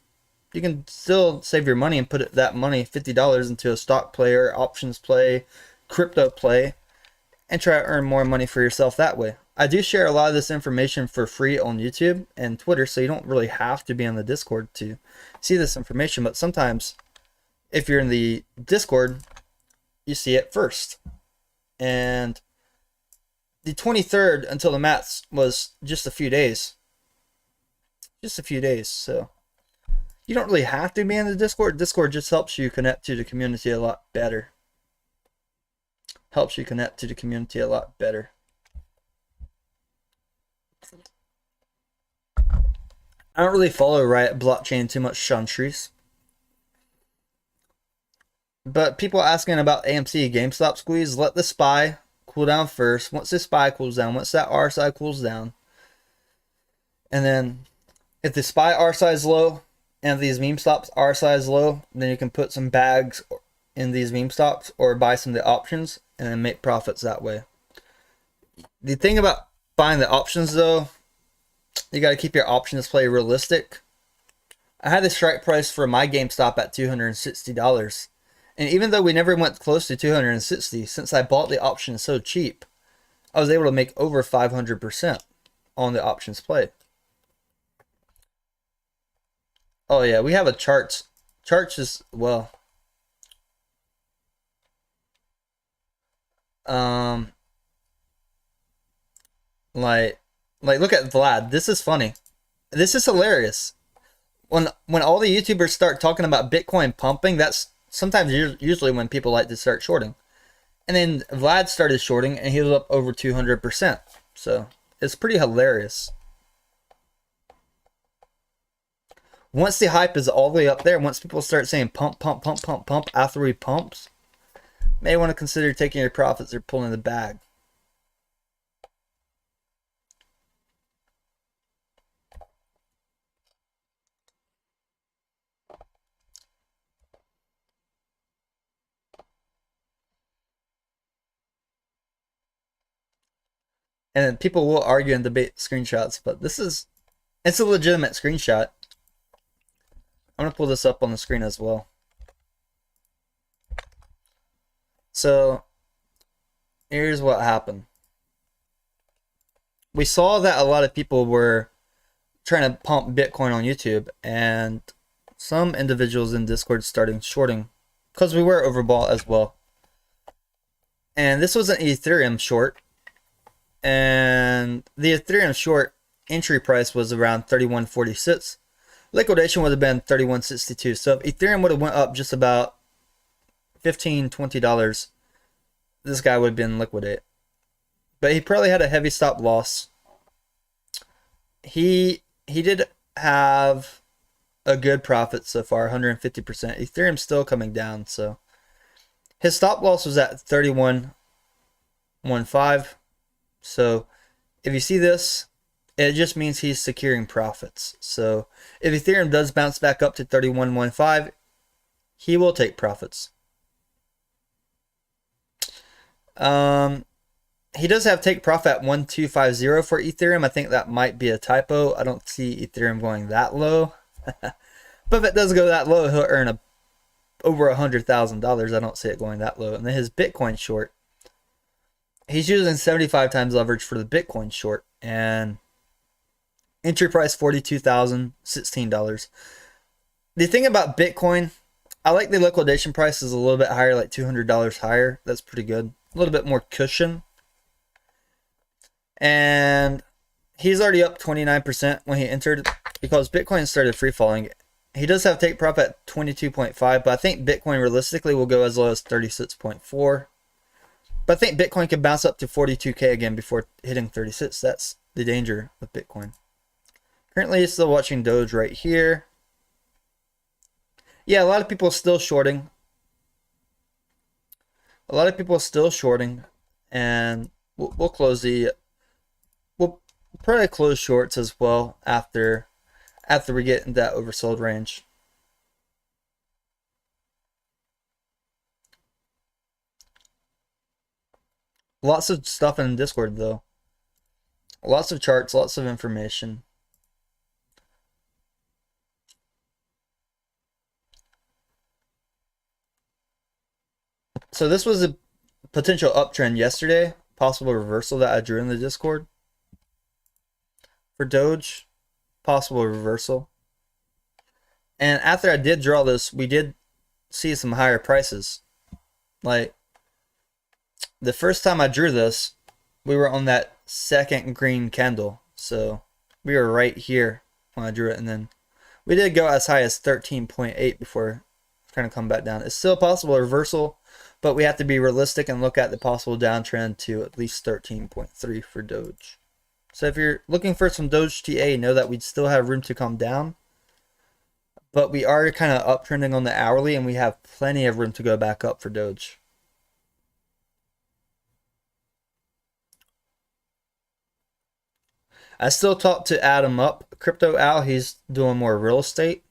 you can still save your money and put that money, $50, into a stock play or options play, crypto play, and try to earn more money for yourself that way. I do share a lot of this information for free on YouTube and Twitter, so you don't really have to be on the Discord to see this information, but sometimes if you're in the Discord, you see it first. And the 23rd until the mats was just a few days. Just a few days, so you don't really have to be in the Discord. Discord just helps you connect to the community a lot better. Helps you connect to the community a lot better. I don't really follow Riot blockchain too much, Shantries. But people asking about AMC GameStop squeeze, let the SPY cool down first. Once the SPY cools down, once that RSI cools down, and then if the SPY RSI is low and these meme stocks RSI is low, then you can put some bags in these meme stocks or buy some of the options and then make profits that way. The thing about buying the options though, you got to keep your options play realistic. I had the strike price for my GameStop at $260. And even though we never went close to 260, since I bought the options so cheap, I was able to make over 500% on the options play. Oh yeah, we have a charts. Charts is, well, like look at Vlad. This is funny. This is hilarious. When all the YouTubers start talking about Bitcoin pumping, that's sometimes usually when people like to start shorting. And then Vlad started shorting and he was up over 200%. So it's pretty hilarious. Once the hype is all the way up there, once people start saying pump, pump, pump, pump, pump after he pumps, may want to consider taking your profits or pulling the bag. And then people will argue and debate screenshots, but it's a legitimate screenshot. I'm going to pull this up on the screen as well. So, here's what happened. We saw that a lot of people were trying to pump Bitcoin on YouTube, and some individuals in Discord starting shorting because we were overbought as well. And this was an Ethereum short, and the Ethereum short entry price was around 31.46. Liquidation would have been 31.62. So if Ethereum would have went up just about $15-20, this guy would have been liquidated. But he probably had a heavy stop loss. He did have a good profit so far, 150%. Ethereum's still coming down, so his stop loss was at 31.15. So if you see this, it just means he's securing profits. So if Ethereum does bounce back up to 31.15, he will take profits. He does have take profit at 1250 for Ethereum. I think that might be a typo. I don't see Ethereum going that low. But if it does go that low, he'll earn over $100,000. I don't see it going that low. And then his Bitcoin short, he's using 75 times leverage for the Bitcoin short, and entry price $42,016. The thing about Bitcoin, I like the liquidation price is a little bit higher, like $200 higher. That's pretty good. A little bit more cushion. And he's already up 29% when he entered because Bitcoin started free falling. He does have take profit at 22.5, but I think Bitcoin realistically will go as low as 36.4. But I think Bitcoin could bounce up to 42K again before hitting 36. That's the danger with Bitcoin. Currently still watching Doge right here. Yeah, a lot of people are still shorting. And we'll close the... We'll probably close shorts as well after we get in that oversold range. Lots of stuff in Discord though. Lots of charts, lots of information. So this was a potential uptrend yesterday, possible reversal that I drew in the Discord. For Doge, possible reversal. And after I did draw this, we did see some higher prices. Like, the first time I drew this, we were on that second green candle. So, we were right here when I drew it. And then we did go as high as 13.8 before trying to come back down. It's still a possible reversal, but we have to be realistic and look at the possible downtrend to at least 13.3 for Doge. So if you're looking for some Doge TA, know that we'd still have room to come down. But we are kind of uptrending on the hourly, and we have plenty of room to go back up for Doge. I still talk to Adam Up, Crypto Al. He's doing more real estate.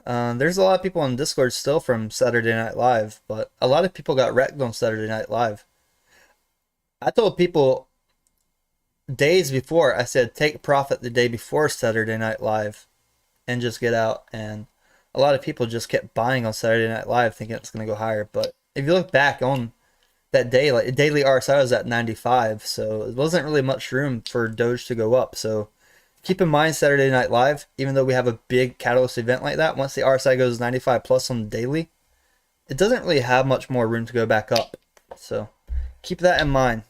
There's a lot of people on Discord still from Saturday Night Live, but a lot of people got wrecked on Saturday Night Live. I told people days before, I said take profit the day before Saturday Night Live and just get out. And a lot of people just kept buying on Saturday Night Live thinking it's going to go higher. But if you look back on that day, like daily RSI was at 95, so it wasn't really much room for Doge to go up. So keep in mind Saturday Night Live, even though we have a big catalyst event like that, once the RSI goes 95 plus on the daily, it doesn't really have much more room to go back up. So keep that in mind.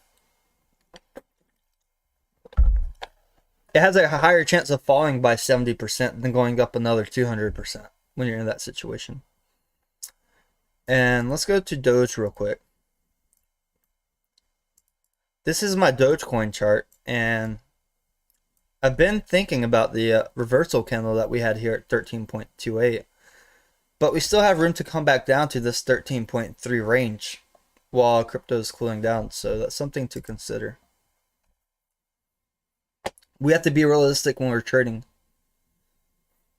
It has a higher chance of falling by 70% than going up another 200% when you're in that situation. And let's go to Doge real quick. This is my Dogecoin chart, and I've been thinking about the reversal candle that we had here at 13.28, but we still have room to come back down to this 13.3 range while crypto is cooling down, so that's something to consider. We have to be realistic when we're trading.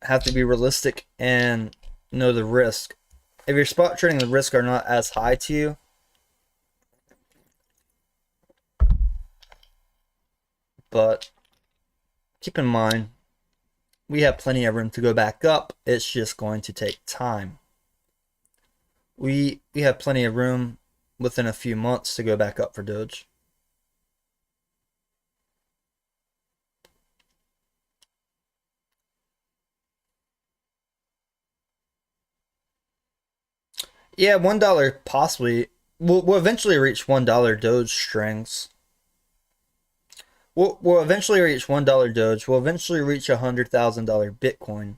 Have to be realistic and know the risk. If you're spot trading, the risks are not as high to you. But keep in mind, we have plenty of room to go back up. It's just going to take time. We have plenty of room within a few months to go back up for Doge. Yeah, $1 possibly. We'll eventually reach $1 Doge strings. We'll eventually reach $1 Doge. We'll eventually reach $100,000 Bitcoin.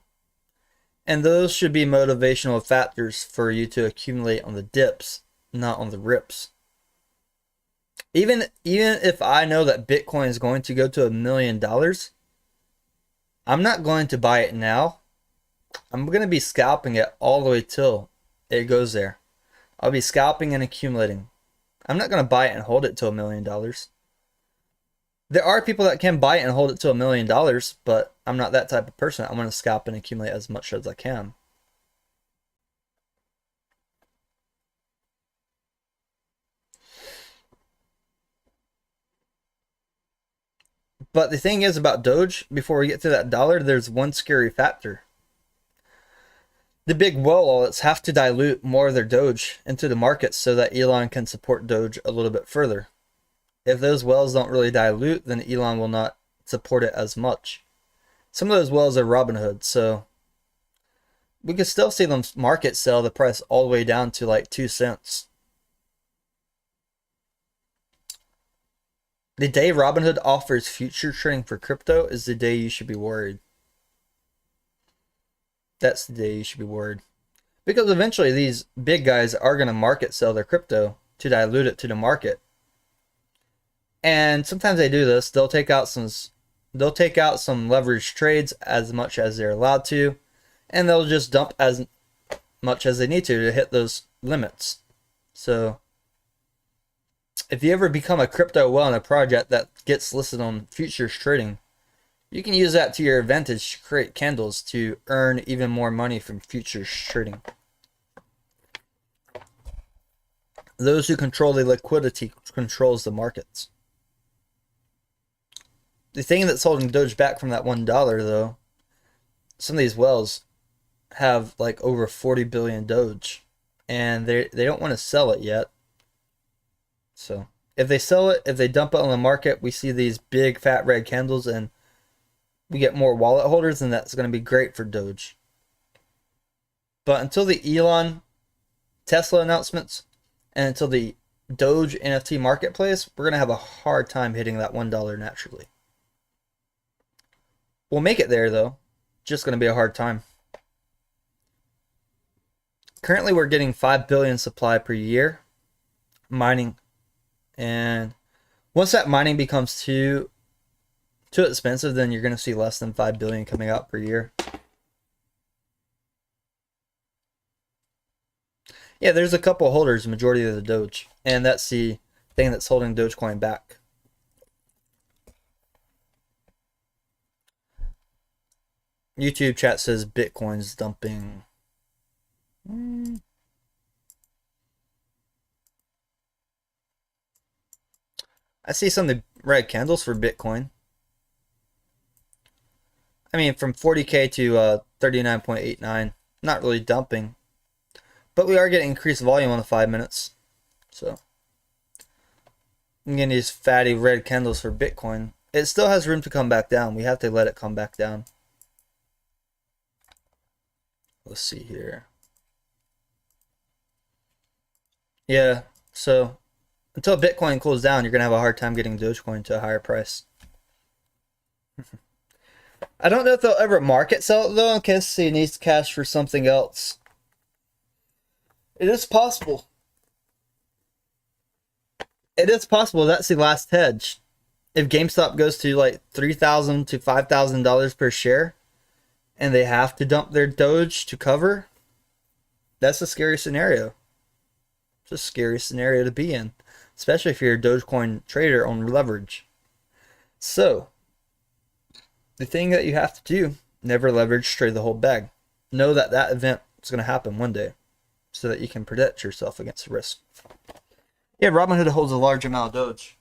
And those should be motivational factors for you to accumulate on the dips, not on the rips. Even if I know that Bitcoin is going to go to $1 million, I'm not going to buy it now. I'm going to be scalping it all the way till it goes there. I'll be scalping and accumulating. I'm not going to buy it and hold it to $1 million. There are people that can buy it and hold it to $1 million, but I'm not that type of person. I'm going to scalp and accumulate as much as I can. But the thing is about Doge, before we get to that dollar, there's one scary factor. The big wallets have to dilute more of their Doge into the market so that Elon can support Doge a little bit further. If those wells don't really dilute, then Elon will not support it as much. Some of those wells are Robinhood, so we could still see them market sell the price all the way down to like 2 cents. The day Robinhood offers future trading for crypto is the day you should be worried. That's the day you should be worried. Because eventually these big guys are going to market sell their crypto to dilute it to the market. And sometimes they do this. They'll take out some leveraged trades as much as they're allowed to, and they'll just dump as much as they need to hit those limits. So if you ever become a crypto well in a project that gets listed on futures trading, you can use that to your advantage to create candles to earn even more money from futures trading. Those who control the liquidity controls the markets. The thing that's holding Doge back from that $1 though, some of these wells have like over 40 billion Doge, and they don't want to sell it yet. So if they sell it, if they dump it on the market, we see these big fat red candles and we get more wallet holders, and that's going to be great for Doge. But until the Elon Tesla announcements and until the Doge NFT marketplace, we're going to have a hard time hitting that $1 naturally. We'll make it there though. Just going to be a hard time. Currently we're getting 5 billion supply per year mining, and once that mining becomes too expensive, then you're going to see less than 5 billion coming out per year. Yeah, there's a couple holders, majority of the Doge, and that's the thing that's holding Dogecoin back. YouTube chat says Bitcoin's dumping. I see some of the red candles for Bitcoin. I mean, from 40K to 39.89. Not really dumping. But we are getting increased volume on the 5 minutes. So I'm getting these fatty red candles for Bitcoin. It still has room to come back down. We have to let it come back down. Let's see here. Yeah, so until Bitcoin cools down, you're going to have a hard time getting Dogecoin to a higher price. I don't know if they'll ever market sell it though, in case he needs cash for something else. It is possible. It is possible that's the last hedge. If GameStop goes to like $3,000 to $5,000 per share, and they have to dump their Doge to cover, that's a scary scenario. It's a scary scenario to be in, especially if you're a Dogecoin trader on leverage. So the thing that you have to do, never leverage trade the whole bag. Know that that event is going to happen one day so that you can protect yourself against risk. Yeah, Robinhood holds a large amount of Doge.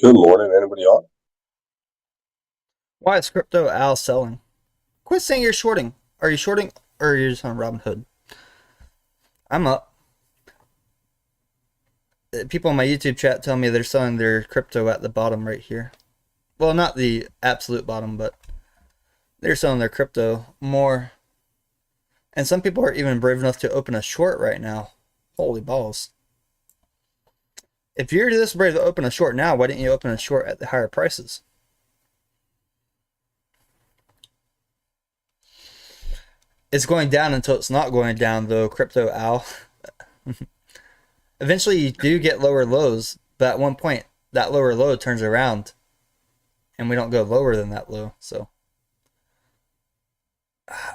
Good morning. Anybody on? Why is Crypto Al selling? Quit saying you're shorting. Are you shorting or are you just on Robinhood? I'm up. People in my YouTube chat tell me they're selling their crypto at the bottom right here. Well, not the absolute bottom, but they're selling their crypto more. And some people are even brave enough to open a short right now. Holy balls. If you're this brave to open a short now, why didn't you open a short at the higher prices? It's going down until it's not going down, though, Crypto Al. Eventually, you do get lower lows, but at one point, that lower low turns around, and we don't go lower than that low. So,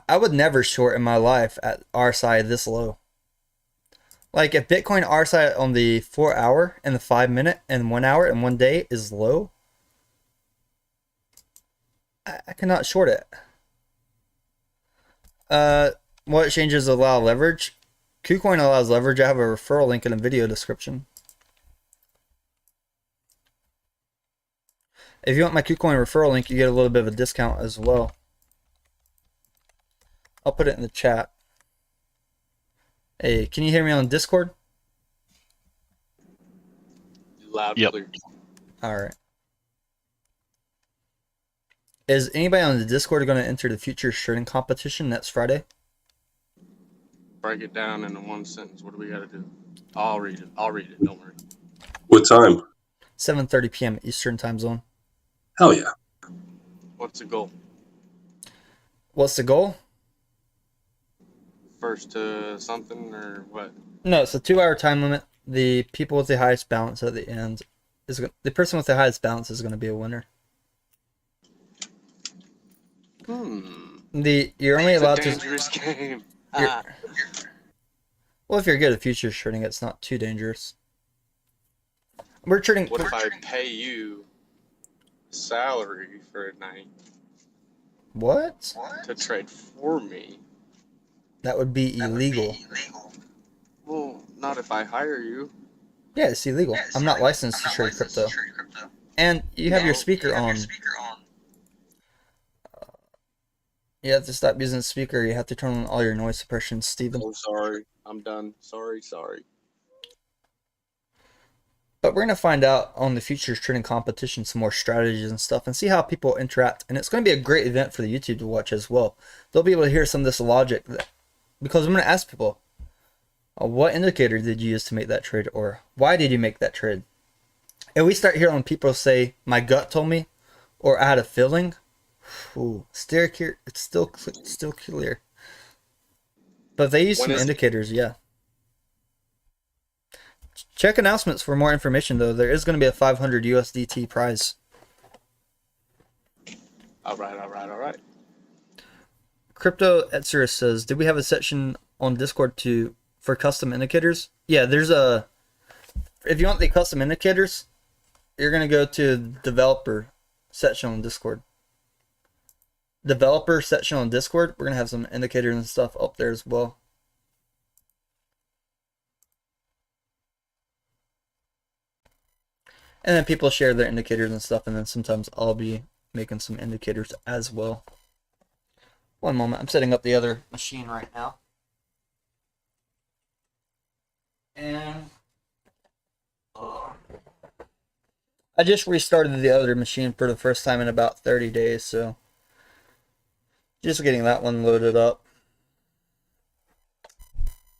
I would never short in my life at RSI this low. Like, if Bitcoin RSI on the 4 hour and the 5 minute and 1 hour and 1 day is low, I cannot short it. What exchanges allow leverage? KuCoin allows leverage. I have a referral link in the video description. If you want my KuCoin referral link, you get a little bit of a discount as well. I'll put it in the chat. Hey, can you hear me on Discord? Loud and Yep. clear. All right. Is anybody on the Discord going to enter the future shirting competition next Friday? Break it down into one sentence. What do we got to do? I'll read it. Don't worry. What time? 7:30 p.m. Eastern time zone. Hell yeah. What's the goal? What's the goal? First to something or what? No, it's a 2-hour time limit. The people with the highest balance at the end the person with the highest balance is going to be a winner. You're only It's a allowed dangerous game. Well, if you're good at futures trading, it's not too dangerous. We're trading. What if I pay you salary for a night What? to trade for me? That would be illegal. Well, not if I hire you. Yeah, it's illegal. I'm not licensed to trade crypto. And you have your speaker on. You have to stop using the speaker. You have to turn on all your noise suppression, Steven. Oh, sorry. I'm done. Sorry. But we're going to find out on the futures trading competition some more strategies and stuff and see how people interact. And it's going to be a great event for the YouTube to watch as well. They'll be able to hear some of this logic because I'm going to ask people, what indicator did you use to make that trade, or why did you make that trade? And we start hearing people say, my gut told me, or I had a feeling. Ooh, it's still clear. But if they use some indicators, yeah. Check announcements for more information, though. There is going to be a 500 USDT prize. All right. Crypto Etzer says, did we have a section on Discord for custom indicators? Yeah, if you want the custom indicators, you're going to go to developer section on Discord. Developer section on Discord. We're going to have some indicators and stuff up there as well. And then people share their indicators and stuff, and then sometimes I'll be making some indicators as well. One moment, I'm setting up the other machine right now. And I just restarted the other machine for the first time in about 30 days, so just getting that one loaded up.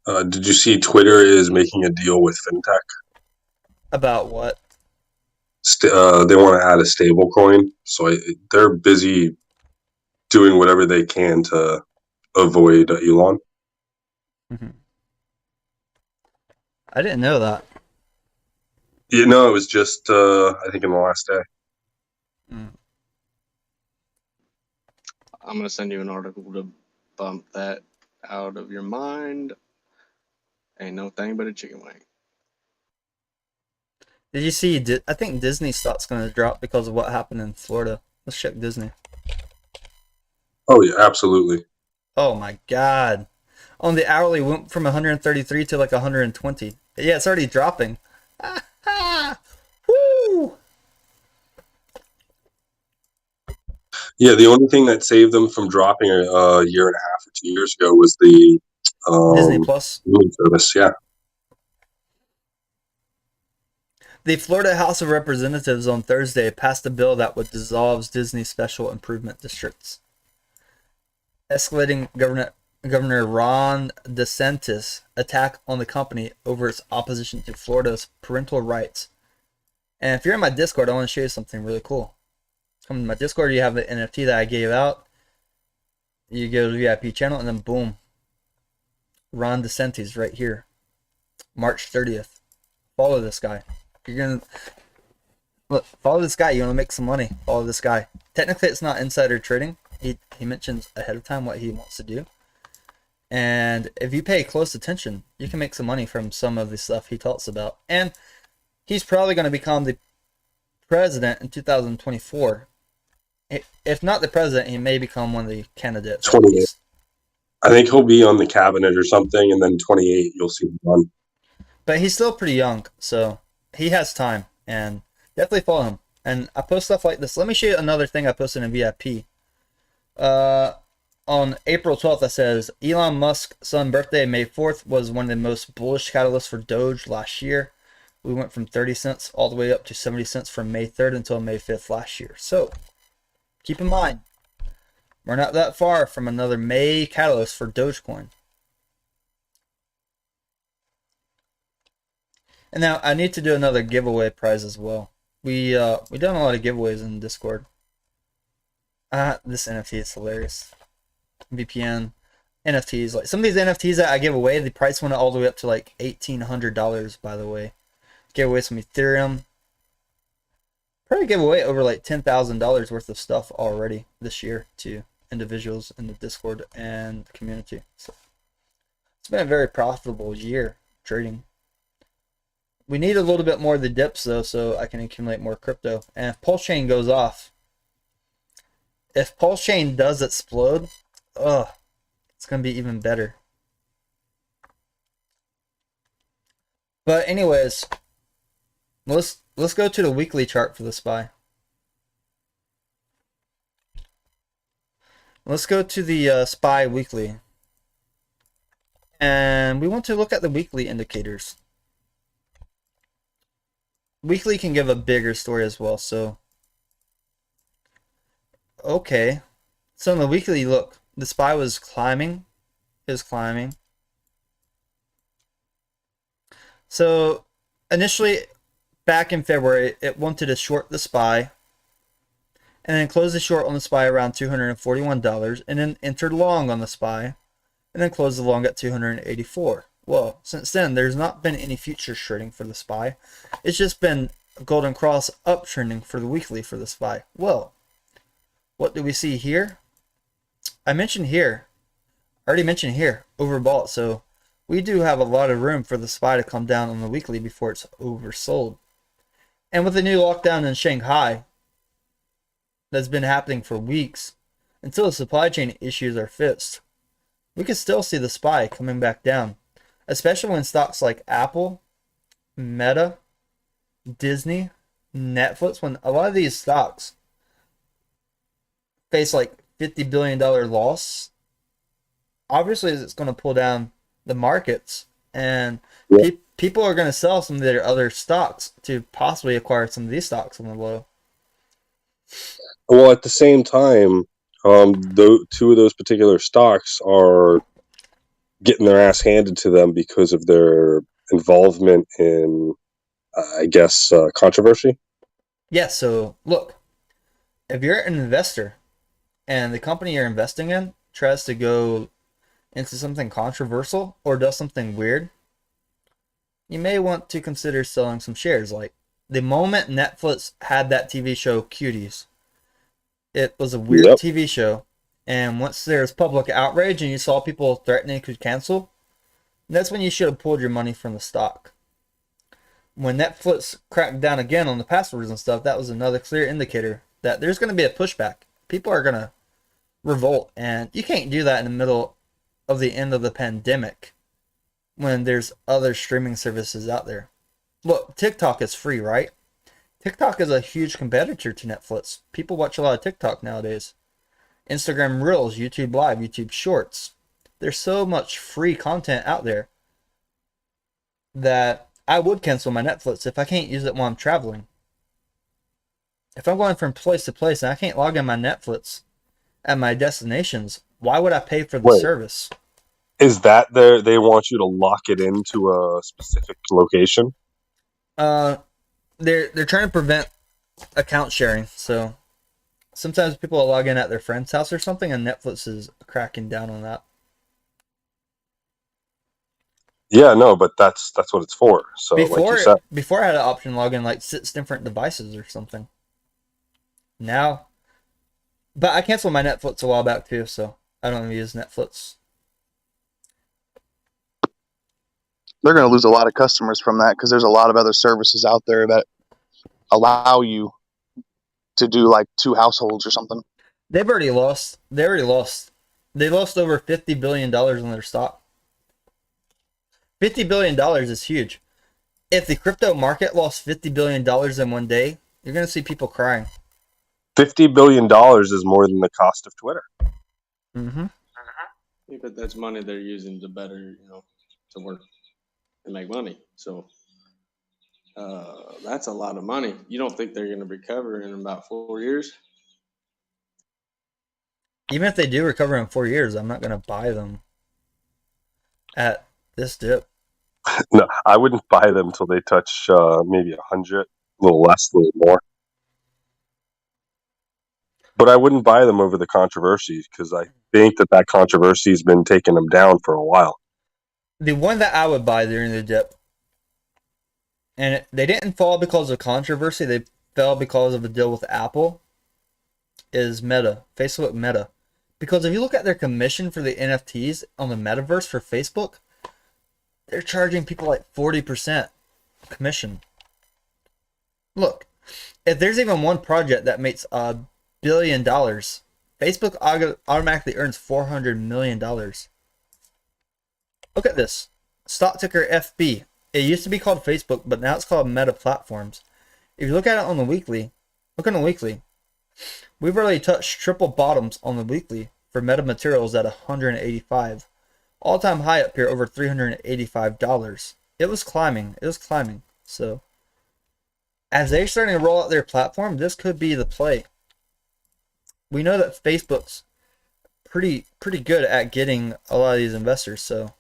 Did you see Twitter is making a deal with FinTech? About what? They want to add a stable coin, so they're busy doing whatever they can to avoid Elon. I didn't know that. You know, it was just, I think, in the last day. I'm going to send you an article to bump that out of your mind. Ain't no thing but a chicken wing. Did you see? I think Disney stock's going to drop because of what happened in Florida. Let's check Disney. Oh, yeah, absolutely. Oh, my God. On the hourly, went from 133 to like 120. Yeah, it's already dropping. Woo! Yeah, the only thing that saved them from dropping a year and a half or 2 years ago was the Disney Plus. streaming service. Yeah. The Florida House of Representatives on Thursday passed a bill that would dissolve Disney special improvement districts. Escalating Governor Ron DeSantis' attack on the company over its opposition to Florida's parental rights. And if you're in my Discord, I want to show you something really cool. Come to my Discord, you have the NFT that I gave out. You go to the VIP channel, and then boom. Ron DeSantis right here. March 30th. Follow this guy. You're gonna look, follow this guy. You want to make some money. Follow this guy. Technically, it's not insider trading. He mentions ahead of time what he wants to do. And if you pay close attention, you can make some money from some of the stuff he talks about. And he's probably going to become the president in 2024. If not the president, he may become one of the candidates. 28. I think he'll be on the cabinet or something, and then 28, you'll see him on. But he's still pretty young, so he has time. And definitely follow him. And I post stuff like this. Let me show you another thing I posted in VIP. On April 12th, it says, Elon Musk's son's birthday, May 4th, was one of the most bullish catalysts for Doge last year. We went from 30 cents all the way up to 70 cents from May 3rd until May 5th last year. So, keep in mind, we're not that far from another May catalyst for Dogecoin. And now, I need to do another giveaway prize as well. We done a lot of giveaways in Discord. This NFT is hilarious. VPN, NFTs. Like some of these NFTs that I give away, the price went all the way up to like $1,800, by the way. Gave away some Ethereum. Probably gave away over like $10,000 worth of stuff already this year to individuals in the Discord and the community. So it's been a very profitable year trading. We need a little bit more of the dips though, so I can accumulate more crypto. And if Pulse Chain goes off, if Pulse Chain does explode, it's gonna be even better. But anyways, let's go to the weekly chart for the SPY. Let's go to the SPY weekly, and we want to look at the weekly indicators. Weekly can give a bigger story as well. So, okay, so in the weekly, look. The SPY was climbing, is climbing. So initially, back in February, it wanted to short the SPY, and then close the short on the SPY around $241, and then entered long on the SPY, and then closed the long at $284. Well, since then, there's not been any future shorting for the SPY. It's just been a golden cross uptrending for the weekly for the SPY. Well, what do we see here? I already mentioned here, overbought. So we do have a lot of room for the SPY to come down on the weekly before it's oversold. And with the new lockdown in Shanghai that's been happening for weeks, until the supply chain issues are fixed, we can still see the SPY coming back down, especially when stocks like Apple, Meta, Disney, Netflix, when a lot of these stocks face like $50 billion loss, obviously it's going to pull down the markets, and people are going to sell some of their other stocks to possibly acquire some of these stocks on the low. Well, at the same time, two of those particular stocks are getting their ass handed to them because of their involvement in, I guess, controversy. Yeah, so look, if you're an investor and the company you're investing in tries to go into something controversial or does something weird, you may want to consider selling some shares. Like the moment Netflix had that TV show Cuties, it was a weird TV show, and once there's public outrage and you saw people threatening to cancel, that's when you should have pulled your money from the stock. When Netflix cracked down again on the passwords and stuff, that was another clear indicator that there's going to be a pushback. People are going to revolt, and you can't do that in the middle of the end of the pandemic when there's other streaming services out there. Look, TikTok is free, right? TikTok is a huge competitor to Netflix. People watch a lot of TikTok nowadays. Instagram Reels, YouTube Live, YouTube Shorts. There's so much free content out there that I would cancel my Netflix if I can't use it while I'm traveling. If I'm going from place to place and I can't log in my Netflix at my destinations, why would I pay for the Wait. service? Is that they want you to lock it into a specific location? They're trying to prevent account sharing. So sometimes people will log in at their friend's house or something, and Netflix is cracking down on that. Yeah, no, but that's what it's for. So, like you said, Before I had an option to log in like 6 different devices or something. Now, but I canceled my Netflix a while back too, so I don't even use Netflix. They're going to lose a lot of customers from that because there's a lot of other services out there that allow you to do like 2 households or something. They lost over $50 billion on their stock. $50 billion is huge. If the crypto market lost $50 billion in one day, you're going to see people crying. $50 billion is more than the cost of Twitter. Mm-hmm. Yeah, but that's money they're using to better, to work and make money. So that's a lot of money. You don't think they're going to recover in about 4 years? Even if they do recover in 4 years, I'm not going to buy them at this dip. No, I wouldn't buy them until they touch maybe 100, a little less, a little more. But I wouldn't buy them over the controversy because I think that controversy has been taking them down for a while. The one that I would buy during the dip, and they didn't fall because of controversy, they fell because of a deal with Apple, is Meta, Facebook Meta. Because if you look at their commission for the NFTs on the metaverse for Facebook, they're charging people like 40% commission. Look, if there's even one project that makes $1 billion, Facebook automatically earns $400 million. Look at this. Stock ticker FB. It used to be called Facebook, but now it's called Meta Platforms. If you look at it on the weekly, look on the weekly. We've already touched triple bottoms on the weekly for Meta Materials at 185. All-time high up here over $385. It was climbing. So as they're starting to roll out their platform, this could be the play. We know that Facebook's pretty good at getting a lot of these investors, so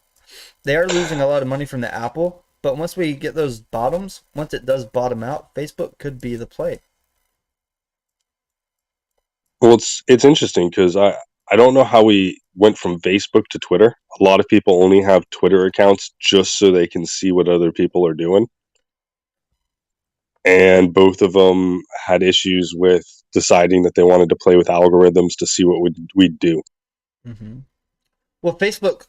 they are losing a lot of money from the Apple, but once we get those bottoms, once it does bottom out, Facebook could be the play. Well, it's interesting because I don't know how we went from Facebook to Twitter. A lot of people only have Twitter accounts just so they can see what other people are doing. And both of them had issues with deciding that they wanted to play with algorithms to see what we'd do. Mm-hmm. Well, Facebook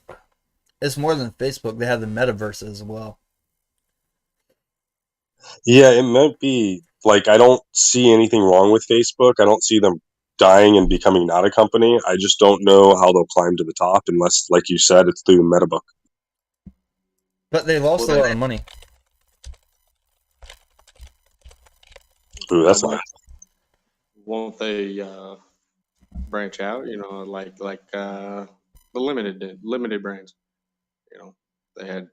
is more than Facebook. They have the metaverse as well. Yeah, it might be like I don't see anything wrong with Facebook. I don't see them dying and becoming not a company. I just don't know how they'll climb to the top unless, like you said, it's through the metabook. But they lost a lot of money. Ooh, that's nice. Won't they branch out? Like the limited brands. They had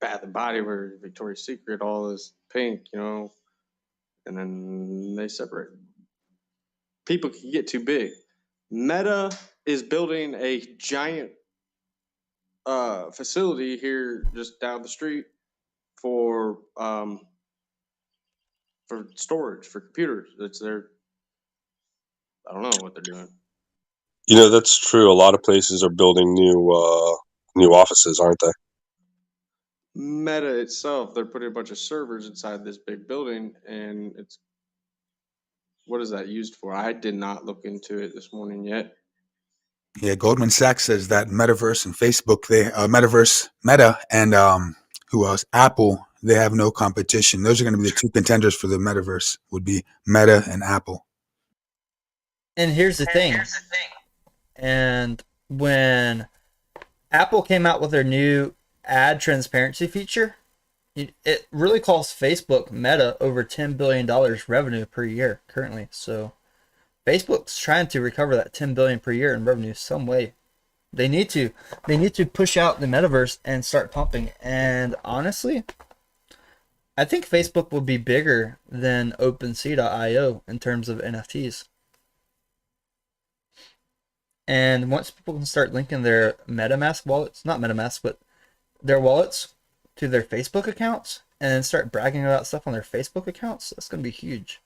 Bath and Body Works, Victoria's Secret, all this pink, and then they separate. People can get too big. Meta is building a giant facility here just down the street for storage for computers. That's their. I don't know what they're doing. That's true. A lot of places are building new offices, aren't they? Meta itself, they're putting a bunch of servers inside this big building, and it's what is that used for? I did not look into it this morning yet. Yeah, Goldman Sachs says that Metaverse and Facebook, Meta, and who else? Apple, they have no competition. Those are going to be the two contenders for the Metaverse. Would be Meta and Apple. And here's the thing. And when Apple came out with their new ad transparency feature, it really costs Facebook Meta over $10 billion revenue per year currently. So Facebook's trying to recover that 10 billion per year in revenue some way. They need to push out the metaverse and start pumping. And honestly, I think Facebook will be bigger than OpenSea.io in terms of NFTs. And once people can start linking their MetaMask wallets, not MetaMask, but their wallets to their Facebook accounts, and then start bragging about stuff on their Facebook accounts, that's going to be huge.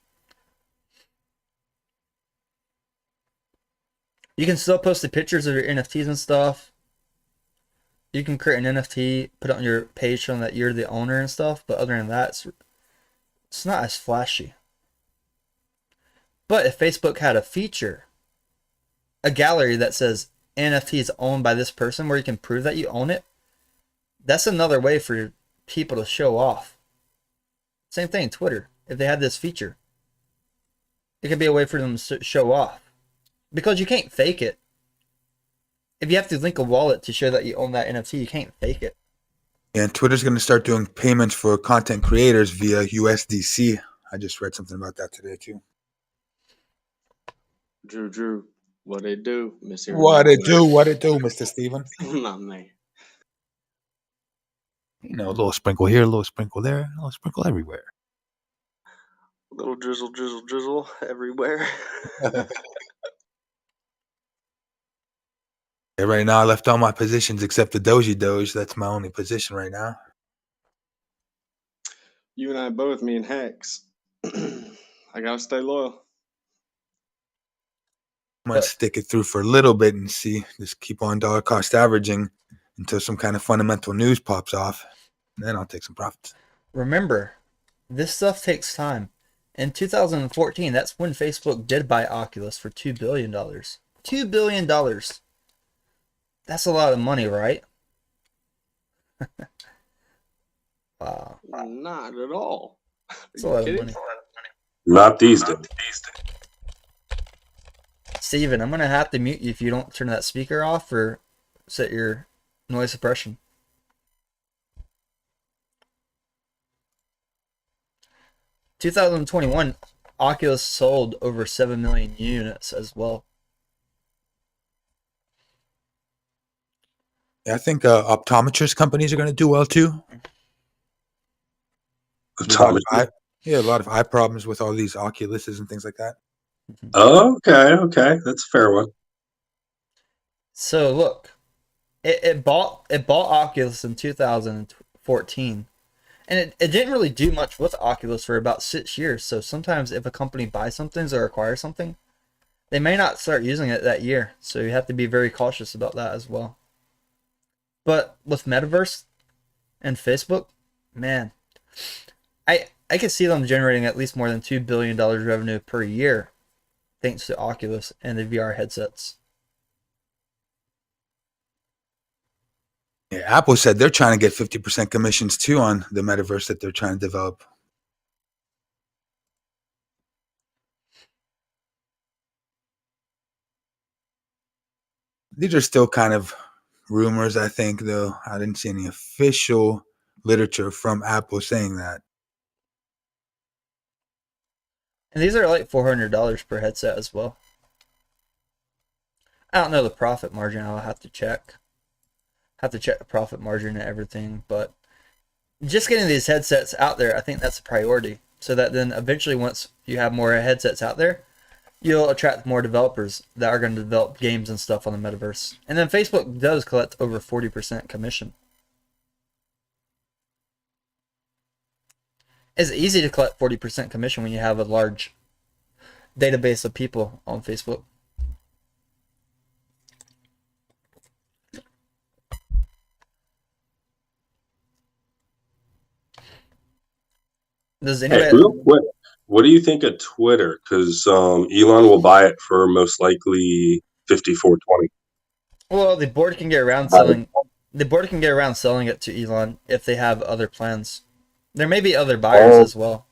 You can still post the pictures of your NFTs and stuff. You can create an NFT, put it on your page showing that you're the owner and stuff, but other than that, it's not as flashy. But if Facebook had a feature, a gallery that says NFT is owned by this person, where you can prove that you own it, that's another way for people to show off. Same thing, Twitter. If they had this feature, it could be a way for them to show off. Because you can't fake it. If you have to link a wallet to show that you own that NFT, you can't fake it. And Twitter's going to start doing payments for content creators via USDC. I just read something about that today too. Drew, what it do, Mr. What it do, Mr. Steven? My man. You know, a little sprinkle here, a little sprinkle there, a little sprinkle everywhere. A little drizzle everywhere. Yeah, right now I left all my positions except the Doge. That's my only position right now. You and I both, me and Hex. I gotta stay loyal. I'm going to stick it through for a little bit and see, just keep on dollar cost averaging until some kind of fundamental news pops off. And then I'll take some profits. Remember, this stuff takes time. In 2014, that's when Facebook did buy Oculus for $2 billion. $2 billion. That's a lot of money, right? Wow. Not at all. That's a lot of money. Not these days. Steven, I'm going to have to mute you if you don't turn that speaker off or set your noise suppression. In 2021, Oculus sold over 7 million units as well. Yeah, I think optometrist companies are going to do well too. Optometry. A lot of eye problems with all these Oculuses and things like that. Oh, okay. That's a fair one. So look, it bought Oculus in 2014, and it didn't really do much with Oculus for about 6 years. So sometimes if a company buys something or acquires something, they may not start using it that year. So you have to be very cautious about that as well. But with Metaverse and Facebook, man, I could see them generating at least more than $2 billion revenue per year thanks to Oculus and the VR headsets. Yeah, Apple said they're trying to get 50% commissions too on the metaverse that they're trying to develop. These are still kind of rumors, I think, though. I didn't see any official literature from Apple saying that. And these are like $400 per headset as well. I don't know the profit margin. I'll have to check. Have to check the profit margin and everything. But just getting these headsets out there, I think that's a priority. So that then eventually once you have more headsets out there, you'll attract more developers that are going to develop games and stuff on the metaverse. And then Facebook does collect over 40% commission. It's easy to collect 40% commission when you have a large database of people on Facebook. Does anybody... Hey, real quick, what do you think of Twitter? Because Elon will buy it for most likely $54.20. Well, the board can get around selling. The board can get around selling it to Elon if they have other plans. There may be other buyers as well.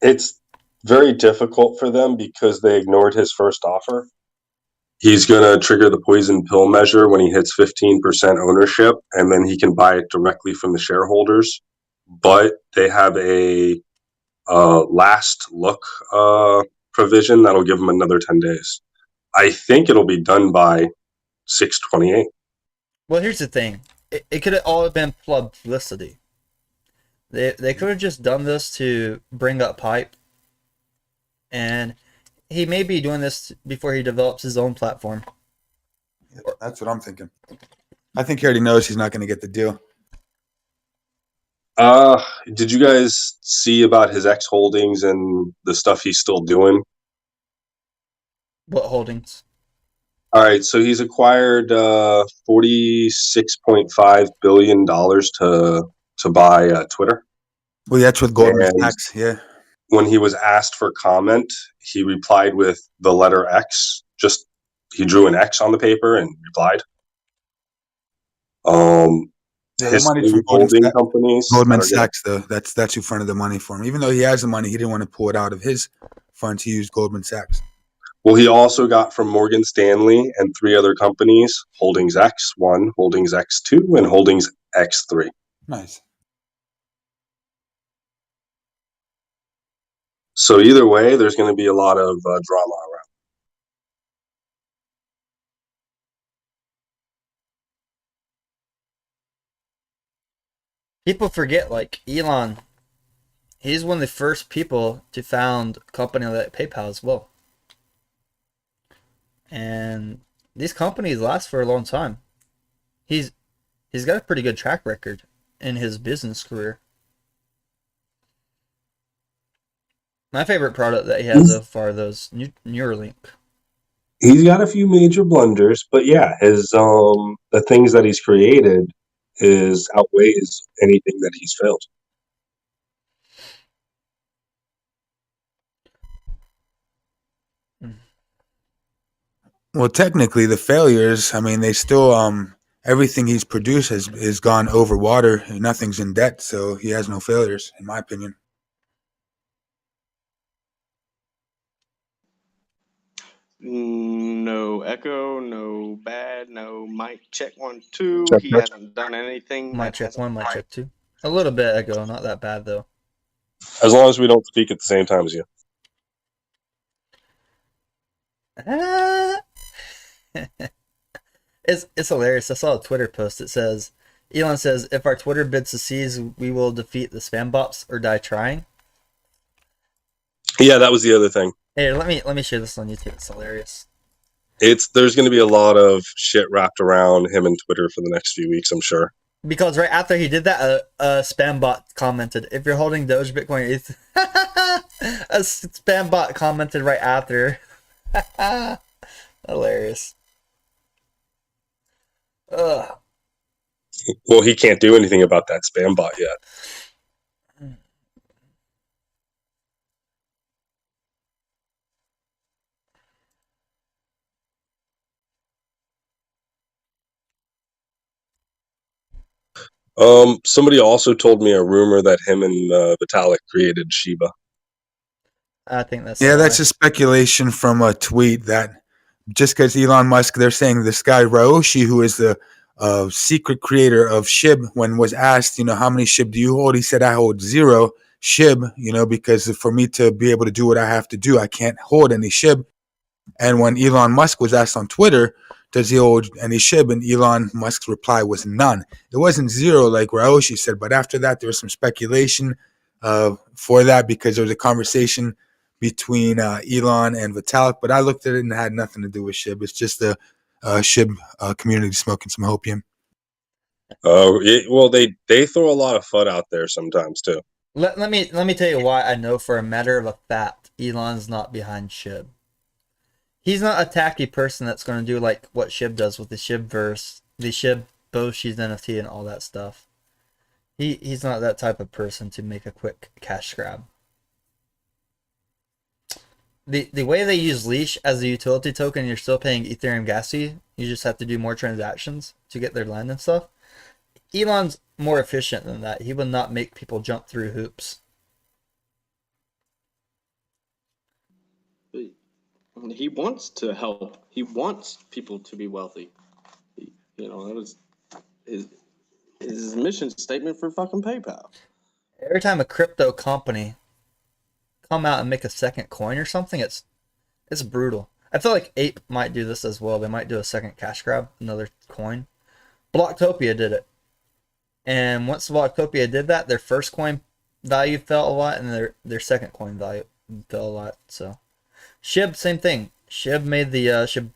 It's very difficult for them because they ignored his first offer. He's going to trigger the poison pill measure when he hits 15% ownership, and then he can buy it directly from the shareholders. But they have a last look provision that'll give him another 10 days. I think it'll be done by 6/28. Well, here's the thing. It could have all been publicity. They could have just done this to bring up hype. And he may be doing this before he develops his own platform. Yeah, that's what I'm thinking. I think he already knows he's not going to get the deal. Did you guys see about his X holdings and the stuff he's still doing? What holdings? All right, so he's acquired $46.5 billion to buy Twitter. Well, that's with Goldman And Sachs. Yeah. when he was asked for comment, he replied with the letter X. Just he drew an X on the paper and replied. Yeah, the His money's from holding companies. Goldman that are gonna- Sachs, though. That's who fronted the money for him. Even though he has the money, he didn't want to pull it out of his funds. He used Goldman Sachs. Well, he also got from Morgan Stanley and 3 other companies, Holdings X1, Holdings X2, and Holdings X3. Nice. So either way, there's going to be a lot of drama around. People forget, like, Elon, he's one of the first people to found a company like PayPal as well. And these companies last for a long time. He's got a pretty good track record in his business career. My favorite product that he has so far, though, is Neuralink. He's got a few major blunders, but yeah, his the things that he's created is outweighs anything that he's failed. Well, technically, the failures, I mean, they still, everything he's produced has gone over water. Nothing's in debt, so he has no failures, in my opinion. No echo, no bad, no mic check 1 2. Check, He check. hasn't done anything. Might check 1, might check 2. A little bit ago, not that bad though. As long as we don't speak at the same time as you. It's hilarious. I saw a Twitter post. It says, Elon says, if our Twitter bid succeeds, we will defeat the spam bots or die trying. Yeah, that was the other thing. Hey, let me share this on YouTube. It's hilarious. There's going to be a lot of shit wrapped around him and Twitter for the next few weeks, I'm sure. Because right after he did that, a spam bot commented, if you're holding Doge, Bitcoin, ETH. A spam bot commented right after. Hilarious. Ugh. Well, he can't do anything about that spam bot yet. Somebody also told me a rumor that him and Vitalik created Shiba. I think that's That's a speculation from a tweet that just because Elon Musk, they're saying this guy Ryoshi, who is the secret creator of SHIB, when was asked, how many SHIB do you hold? He said, I hold 0 SHIB, because for me to be able to do what I have to do, I can't hold any SHIB. And when Elon Musk was asked on Twitter, does he hold any SHIB? And Elon Musk's reply was none. It wasn't 0 like Ryoshi said, but after that, there was some speculation for that because there was a conversation between Elon and Vitalik, but I looked at it and it had nothing to do with SHIB. It's just the SHIB community smoking some opium. Well, they throw a lot of FUD out there sometimes too. Let me tell you why I know for a matter of a fact Elon's not behind SHIB. He's not a tacky person that's going to do like what SHIB does with the SHIBverse, the SHIB Boshi's NFT and all that stuff. He's not that type of person to make a quick cash grab. The way they use Leash as a utility token, you're still paying Ethereum gas fee. You just have to do more transactions to get their land and stuff. Elon's more efficient than that. He will not make people jump through hoops. He wants to help. He wants people to be wealthy. That was his mission statement for fucking PayPal. Every time a crypto company come out and make a second coin or something, it's brutal. I feel like Ape might do this as well. They might do a second cash grab, another coin. Blocktopia did it. And once Blocktopia did that, their first coin value fell a lot, and their second coin value fell a lot. So SHIB, same thing. SHIB made the SHIB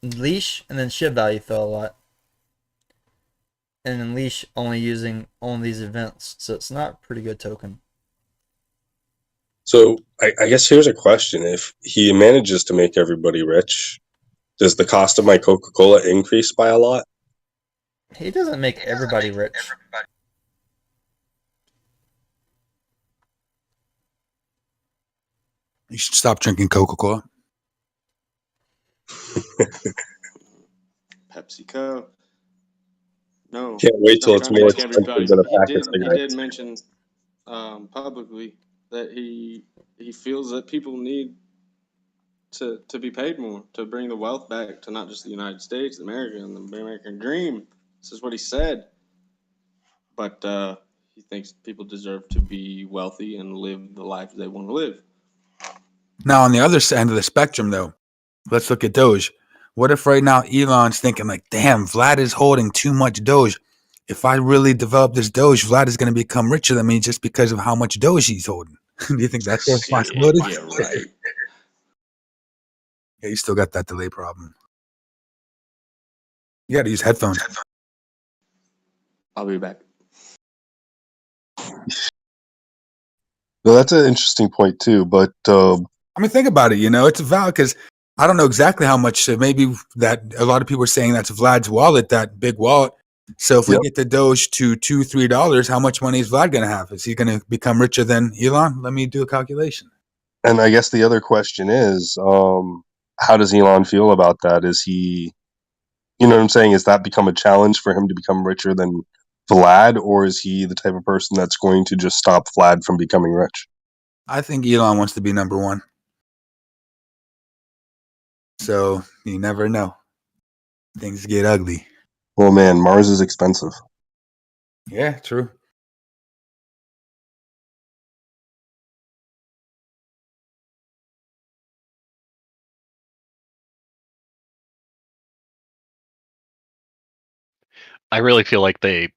leash, and then SHIB value fell a lot. And then leash only using these events, so it's not a pretty good token. So I guess here's a question: if he manages to make everybody rich, does the cost of my Coca-Cola increase by a lot? He doesn't make everybody rich. You should stop drinking Coca-Cola. PepsiCo. No. Can't wait till it's Trying to more make expensive everybody. than a pack of He cigarettes. did mention publicly that he feels that people need to be paid more to bring the wealth back to not just the United States, America, and the American dream. This is what he said. But he thinks people deserve to be wealthy and live the life they want to live. Now, on the other end of the spectrum, though, let's look at Doge. What if right now Elon's thinking like, damn, Vlad is holding too much Doge. If I really develop this Doge, Vlad is going to become richer than me just because of how much Doge he's holding. Do you think that's a responsibility? Yeah, right. Yeah, you still got that delay problem. You got to use headphones. I'll be back. No, that's an interesting point too. But I mean, think about it. It's valid because I don't know exactly how much. Maybe that a lot of people are saying that's Vlad's wallet, that big wallet. So if we get the Doge to $2-3, how much money is Vlad going to have? Is he going to become richer than Elon? Let me do a calculation. and I guess the other question is, how does Elon feel about that? Is he, you know what I'm saying? Has that become a challenge for him to become richer than Vlad, or is he the type of person that's going to just stop Vlad from becoming rich? I think Elon wants to be number one. So you never know. Things get ugly. Well, man, Mars is expensive. Yeah, true. I really feel like they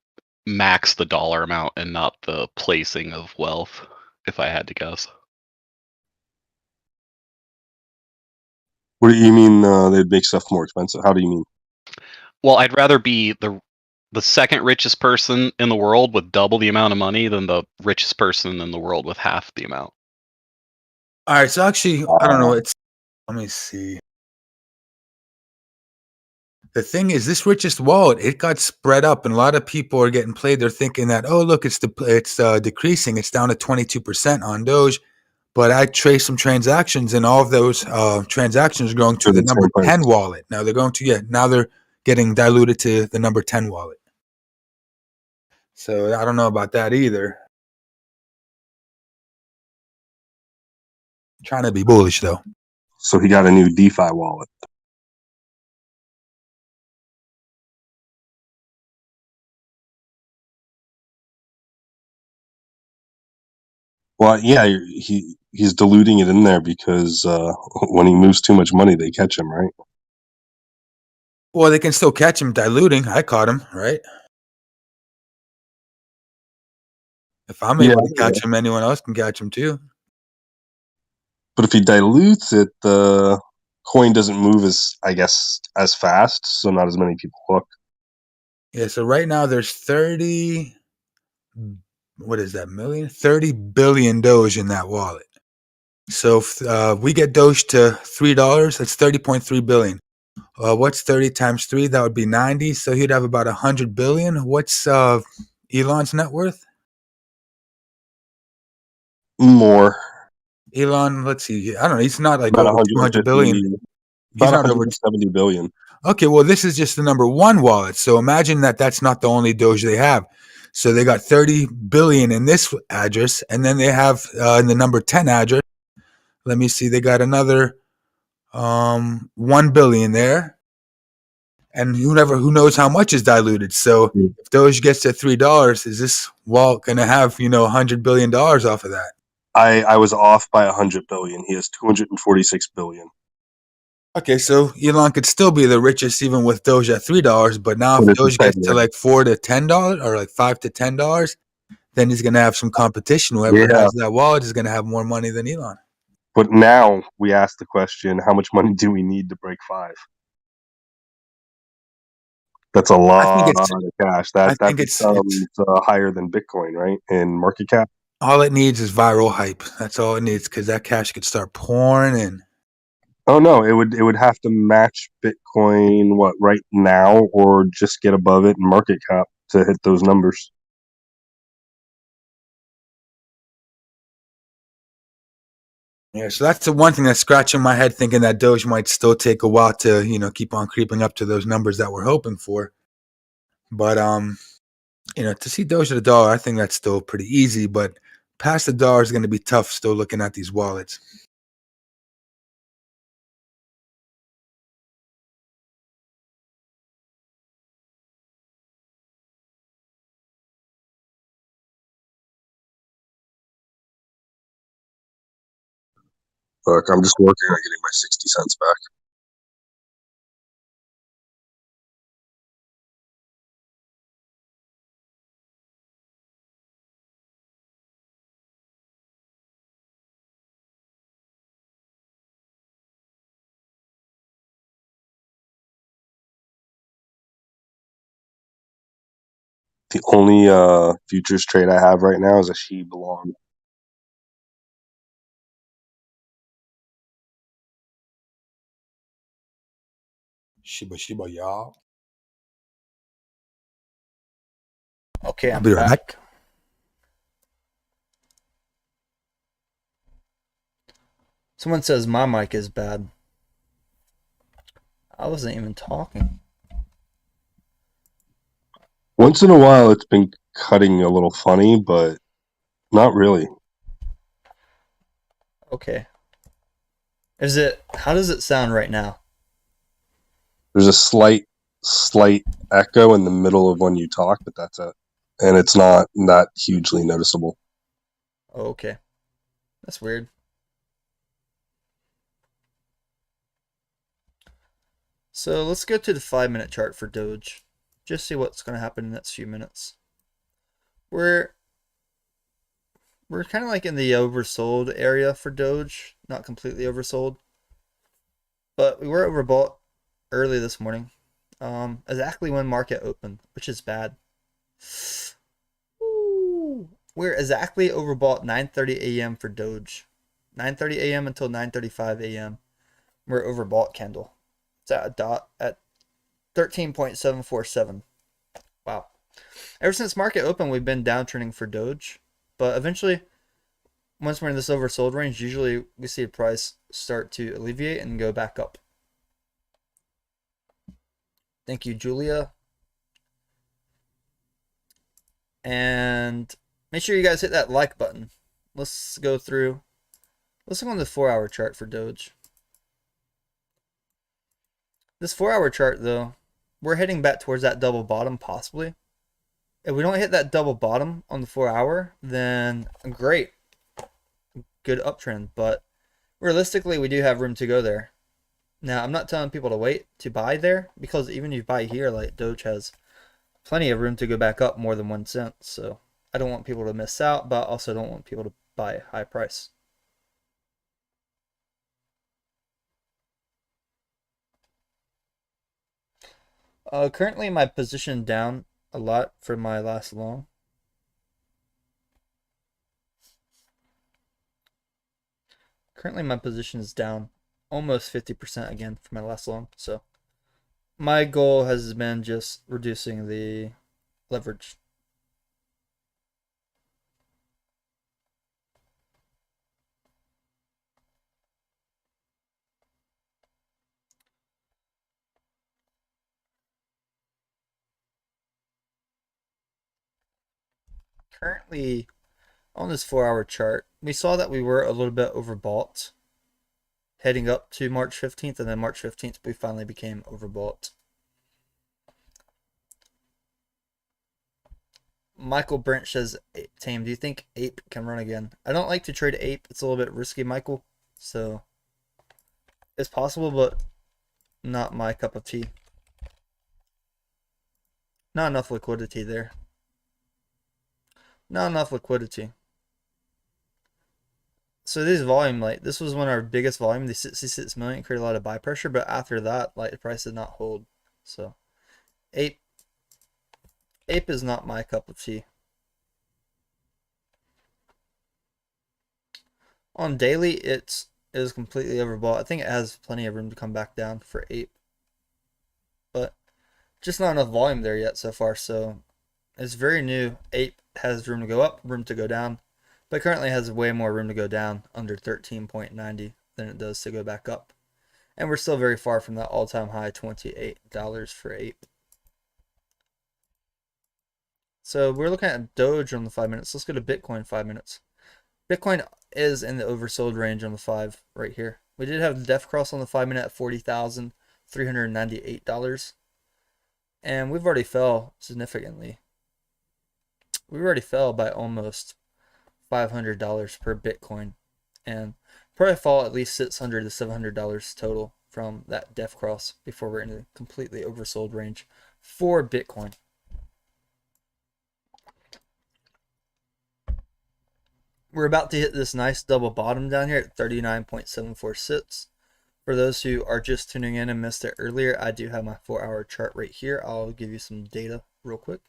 max the dollar amount and not the placing of wealth, if I had to guess. What do you mean they'd make stuff more expensive? How do you mean? Well, I'd rather be the second richest person in the world with double the amount of money than the richest person in the world with half the amount. All right, so actually, I don't know. Let me see. The thing is, this richest wallet, it got spread up, and a lot of people are getting played. They're thinking that, oh, look, it's decreasing. It's down to 22% on Doge. But I traced some transactions, and all of those transactions are going to the number 10 wallet. Now they're getting diluted to the number 10 wallet. So I don't know about that either. Trying to be bullish, though. So he got a new DeFi wallet. Well, yeah, he's diluting it in there because when he moves too much money, they catch him, right? Well, they can still catch him diluting. I caught him, right? If I'm able to catch him, anyone else can catch him too. But if he dilutes it, the coin doesn't move as fast, so not as many people look. Yeah, so right now there's 30 billion Doge in that wallet. So if we get Doge to $3, that's 30.3 billion. What's 30 times 3? That would be 90. So he'd have about 100 billion. What's Elon's net worth? More. Elon, let's see. I don't know. He's not like About over 200 billion. He's not over 70 billion. Okay, well, this is just the number one wallet. So imagine that's not the only Doge they have. So they got 30 billion in this address, and then they have in the number 10 address. Let me see. They got another 1 billion there, and who knows how much is diluted. So if Doge gets to $3, is this wallet going to have $100 billion off of that? I was off by 100 billion. He has 246 billion. Okay, so Elon could still be the richest even with Doge at $3, but now if But it's Doge the gets same to way. like $4 to $10 or like $5 to $10, then he's gonna have some competition. Whoever Yeah. has that wallet is gonna have more money than Elon. But now we ask the question: how much money do we need to break 5? That's a I think lot it's of cash. I That think it's becomes higher than Bitcoin, right? In market cap. all it needs is viral hype. That's all it needs because that cash could start pouring in. Oh no, it would have to match Bitcoin right now, or just get above it in market cap to hit those numbers. Yeah, so that's the one thing that's scratching my head, thinking that Doge might still take a while to keep on creeping up to those numbers that we're hoping for. But to see Doge at $1, I think that's still pretty easy. But past $1 is going to be tough. Still looking at these wallets. Look, I'm just working on getting my 60 cents back. The only futures trade I have right now is a SHIB long. Shiba y'all. Okay, I'll I'm be right back. Someone says my mic is bad. I wasn't even talking. Once in a while, it's been cutting a little funny, but not really. Okay. How does it sound right now? There's a slight echo in the middle of when you talk, but that's it. And it's not that hugely noticeable. Oh, okay. That's weird. So let's go to the 5-minute chart for Doge. Just see what's going to happen in the next few minutes. We're kind of like in the oversold area for Doge. Not completely oversold. But we were overbought early this morning. Exactly when market opened, which is bad. Ooh. We're exactly overbought 9:30 a.m. for Doge. 9:30 a.m. until 9:35 a.m. We're overbought candle. It's at a dot at 13.747. Wow. Ever since market open, we've been downtrending for Doge. But eventually, once we're in this oversold range, usually we see the price start to alleviate and go back up. Thank you, Julia. And make sure you guys hit that like button. Let's go through. Let's look on the 4-hour chart for Doge. This 4-hour chart, though, we're heading back towards that double bottom, possibly. If we don't hit that double bottom on the 4-hour, then great. Good uptrend. But realistically, we do have room to go there. Now, I'm not telling people to wait to buy there, because even if you buy here, like Doge has plenty of room to go back up more than 1 cent. So I don't want people to miss out, but also don't want people to buy high price. Currently my position down a lot for my last long. Currently my position is down almost 50% again for my last long. So my goal has been just reducing the leverage. Currently on this 4-hour chart, we saw that we were a little bit overbought heading up to March 15th, and then March 15th we finally became overbought. Michael Brent says, Tame, do you think Ape can run again? I don't like to trade Ape. It's a little bit risky, Michael. So it's possible, but not my cup of tea. Not enough liquidity there. Not enough liquidity. So this volume, like, this was one of our biggest volume. The 66 million created a lot of buy pressure, but after that, like, the price did not hold. So Ape is not my cup of tea. On daily, it is completely overbought. I think it has plenty of room to come back down for Ape, but just not enough volume there yet so far. So it's very new. Ape has room to go up, room to go down, but currently has way more room to go down under 13.90 than it does to go back up. And we're still very far from that all-time high $28 for Ape. So we're looking at Doge on the 5 minutes. Let's go to Bitcoin 5 minutes. Bitcoin is in the oversold range on the 5 right here. We did have the def cross on the 5 minute at $40,398. And we've already fell significantly. We already fell by almost $500 per Bitcoin. And probably fall at least $600 to $700 total from that def cross before we're in a completely oversold range for Bitcoin. We're about to hit this nice double bottom down here at 39.746. For those who are just tuning in and missed it earlier, I do have my 4-hour chart right here. I'll give you some data real quick.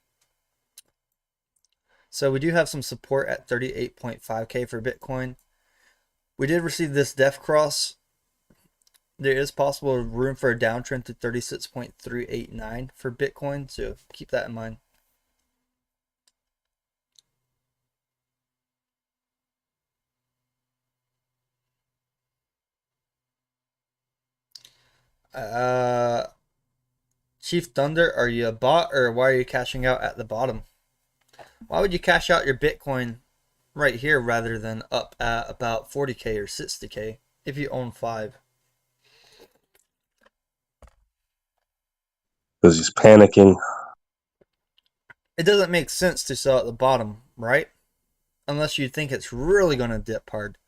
So we do have some support at 38.5K for Bitcoin. We did receive this def cross. There is possible room for a downtrend to 36.389 for Bitcoin, so keep that in mind. Chief Thunder, are you a bot or why are you cashing out at the bottom? Why would you cash out your Bitcoin right here rather than up at about 40K or 60K if you own 5? Because he's panicking. It doesn't make sense to sell at the bottom, right? Unless you think it's really going to dip hard.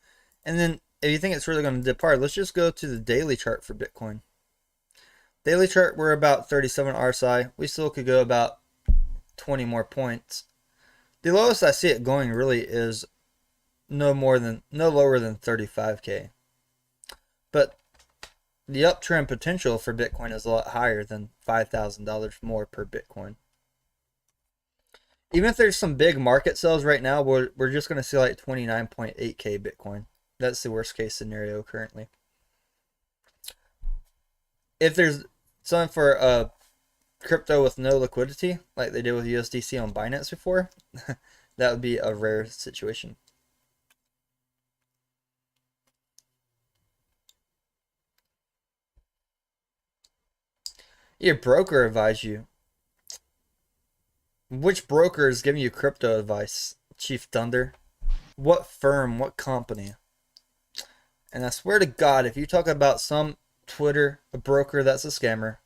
And then if you think it's really going to dip hard, let's just go to the daily chart for Bitcoin. Daily chart, we're about 37 RSI. We still could go about 20 more points. The lowest I see it going really is no lower than 35K. But the uptrend potential for Bitcoin is a lot higher than $5,000 more per Bitcoin. Even if there's some big market sales right now, we're just going to see like 29.8K Bitcoin. That's the worst case scenario currently. If there's something for a crypto with no liquidity, like they did with USDC on Binance before, that would be a rare situation. Your broker advised you. Which broker is giving you crypto advice, Chief Thunder? What firm? What company? And I swear to God, if you talk about some Twitter, a broker that's a scammer,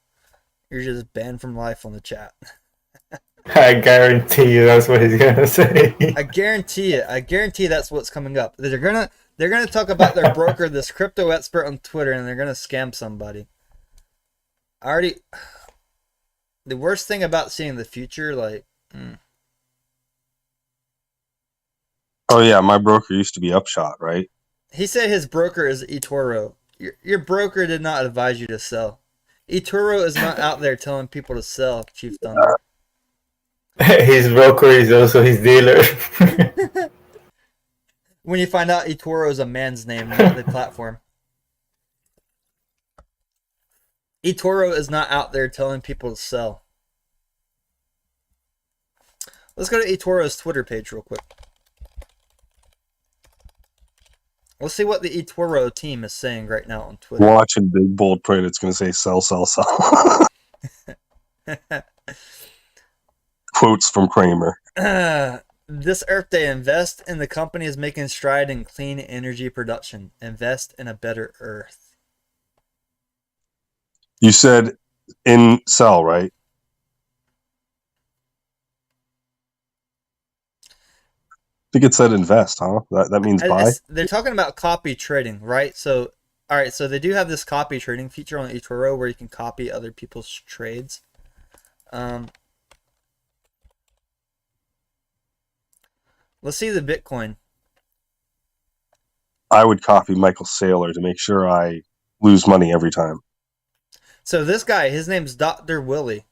you're just banned from life on the chat. I guarantee you that's what he's gonna say. I guarantee it. I guarantee that's what's coming up. They're gonna talk about their broker, this crypto expert on Twitter, and they're gonna scam somebody. The worst thing about seeing the future, like. Oh yeah, my broker used to be Upshot, right? He said his broker is eToro. Your broker did not advise you to sell. eToro is not out there telling people to sell, Chief Thunder. His broker is also his dealer. When you find out eToro is a man's name, not the platform. eToro is not out there telling people to sell. Let's go to eToro's Twitter page real quick. Let's see what the eToro team is saying right now on Twitter. Watch in big bold print. It's going to say sell, sell, sell. Quotes from Kramer. This Earth Day, invest in the companies making stride in clean energy production. Invest in a better Earth. You said in sell, right? think it said invest, huh? That means buy. They're talking about copy trading, right? So, all right, so they do have this copy trading feature on eToro where you can copy other people's trades. Let's see the Bitcoin. I would copy Michael Saylor to make sure I lose money every time. So this guy, his name's Dr. Willie.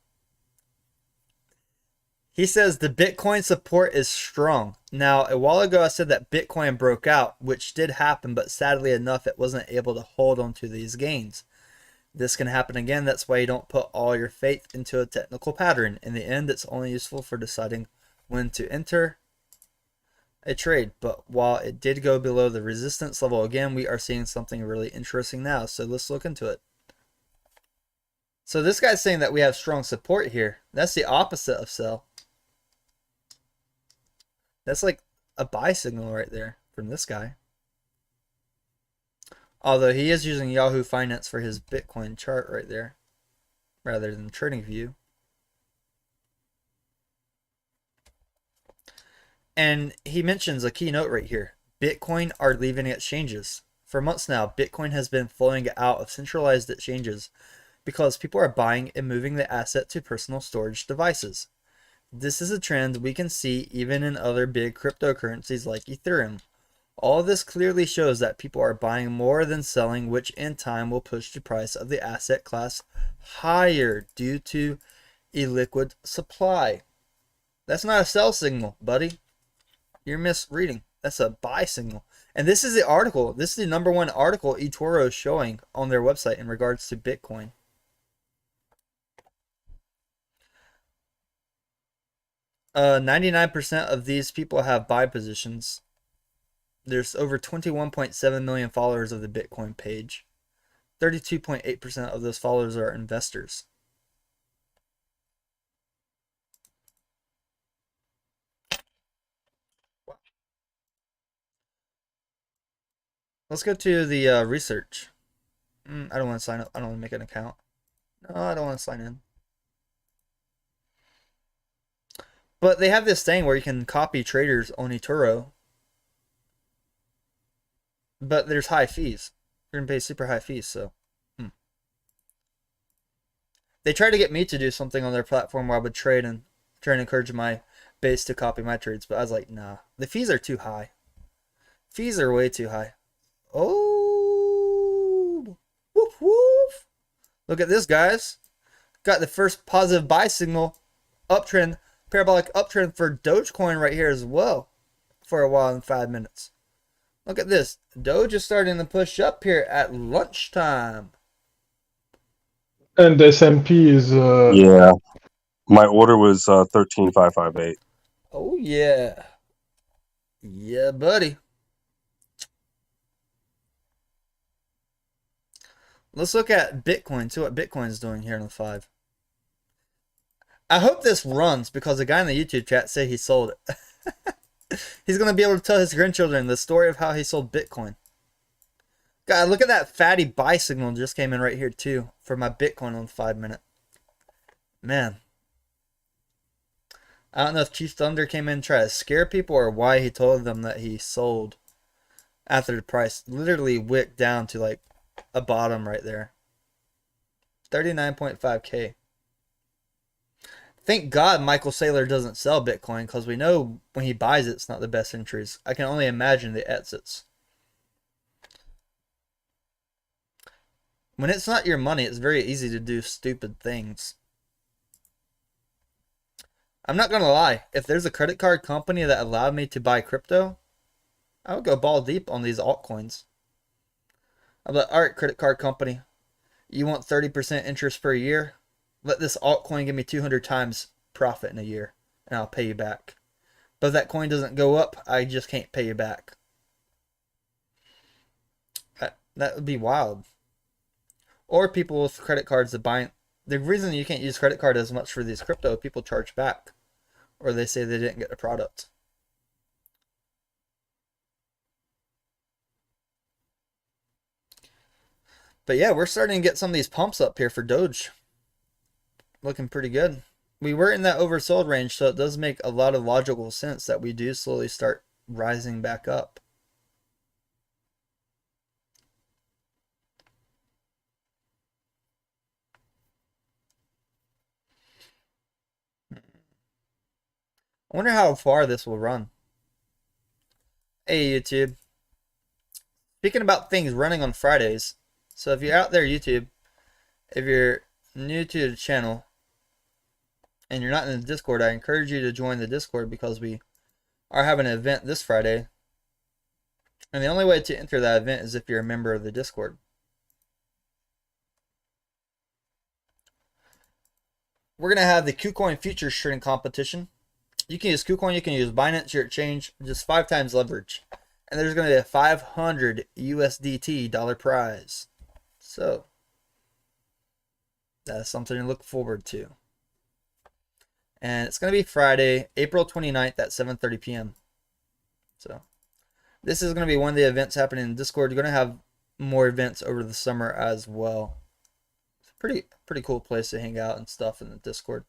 He says the Bitcoin support is strong. Now, a while ago I said that Bitcoin broke out, which did happen, but sadly enough, it wasn't able to hold on to these gains. This can happen again. That's why you don't put all your faith into a technical pattern. In the end, it's only useful for deciding when to enter a trade. But while it did go below the resistance level again, we are seeing something really interesting now. So let's look into it. So this guy's saying that we have strong support here. That's the opposite of sell. That's like a buy signal right there from this guy. Although he is using Yahoo Finance for his Bitcoin chart right there, rather than TradingView. And he mentions a key note right here. Bitcoin are leaving exchanges. For months now, Bitcoin has been flowing out of centralized exchanges because people are buying and moving the asset to personal storage devices. This is a trend we can see even in other big cryptocurrencies like Ethereum. All this clearly shows that people are buying more than selling, which in time will push the price of the asset class higher due to illiquid supply. That's not a sell signal, buddy. You're misreading. That's a buy signal. And this is the article. This is the #1 article eToro is showing on their website in regards to Bitcoin. Uh, 99% of these people have buy positions. There's over 21.7 million followers of the Bitcoin page. 32.8% of those followers are investors. Let's go to the research. I don't want to sign up. I don't want to make an account. No, I don't want to sign in. But they have this thing where you can copy traders on eToro. But there's high fees. You're going to pay super high fees, so. They tried to get me to do something on their platform where I would trade and try and encourage my base to copy my trades. But I was like, nah. The fees are too high. Fees are way too high. Oh. Woof, woof. Look at this, guys. Got the first positive buy signal. Uptrend. Parabolic uptrend for Dogecoin right here as well. For a while in 5 minutes. Look at this. Doge is starting to push up here at lunchtime. And the S&P is Yeah. My order was 13,558. Oh, yeah. Yeah, buddy. Let's look at Bitcoin, see what Bitcoin's doing here in the 5. I hope this runs because the guy in the YouTube chat said he sold it. He's going to be able to tell his grandchildren the story of how he sold Bitcoin. God, look at that fatty buy signal just came in right here too for my Bitcoin on 5 minute. Man. I don't know if Chief Thunder came in and tried to scare people or why he told them that he sold after the price literally wicked down to like a bottom right there. 39.5K. Thank God Michael Saylor doesn't sell Bitcoin because we know when he buys it, it's not the best entries. I can only imagine the exits. When it's not your money, it's very easy to do stupid things. I'm not going to lie. If there's a credit card company that allowed me to buy crypto, I would go ball deep on these altcoins. I'm like, all right, credit card company, you want 30% interest per year? Let this altcoin give me 200 times profit in a year, and I'll pay you back. But if that coin doesn't go up, I just can't pay you back. That would be wild. Or people with credit cards that buy. The reason you can't use credit card as much for these crypto, people charge back. Or they say they didn't get the product. But yeah, we're starting to get some of these pumps up here for Doge. Looking pretty good. We were in that oversold range, so it does make a lot of logical sense that we do slowly start rising back up. I wonder how far this will run. Hey, YouTube. Speaking about things running on Fridays, so if you're out there, YouTube, if you're new to the channel and you're not in the Discord, I encourage you to join the Discord because we are having an event this Friday. And the only way to enter that event is if you're a member of the Discord. We're going to have the KuCoin futures trading competition. You can use KuCoin, you can use Binance, your exchange, just 5 times leverage. And there's going to be a 500 USDT dollar prize. So, that's something to look forward to. And it's going to be Friday, April 29th at 7:30 p.m. So, this is going to be one of the events happening in Discord. You're going to have more events over the summer as well. It's a pretty cool place to hang out and stuff in the Discord.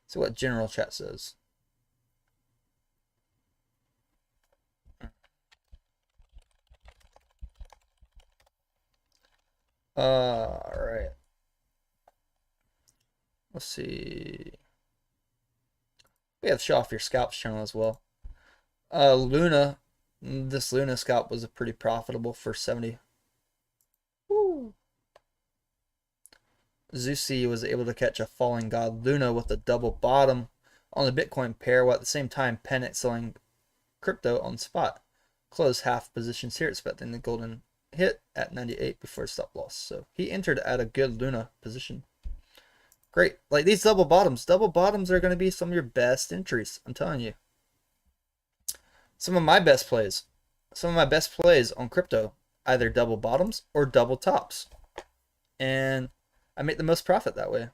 See what general chat says. Alright. Let's see. We have Show Off Your Scalps channel as well. Luna. This Luna scalp was a pretty profitable for 70. Woo. Zeusy was able to catch a falling god Luna with a double bottom on the Bitcoin pair, while at the same time panic selling crypto on spot. Closed half positions here, expecting the golden hit at 98 before stop loss. So he entered at a good Luna position. Great. Like these double bottoms are going to be some of your best entries. I'm telling you. Some of my best plays on crypto, either double bottoms or double tops. And I make the most profit that way.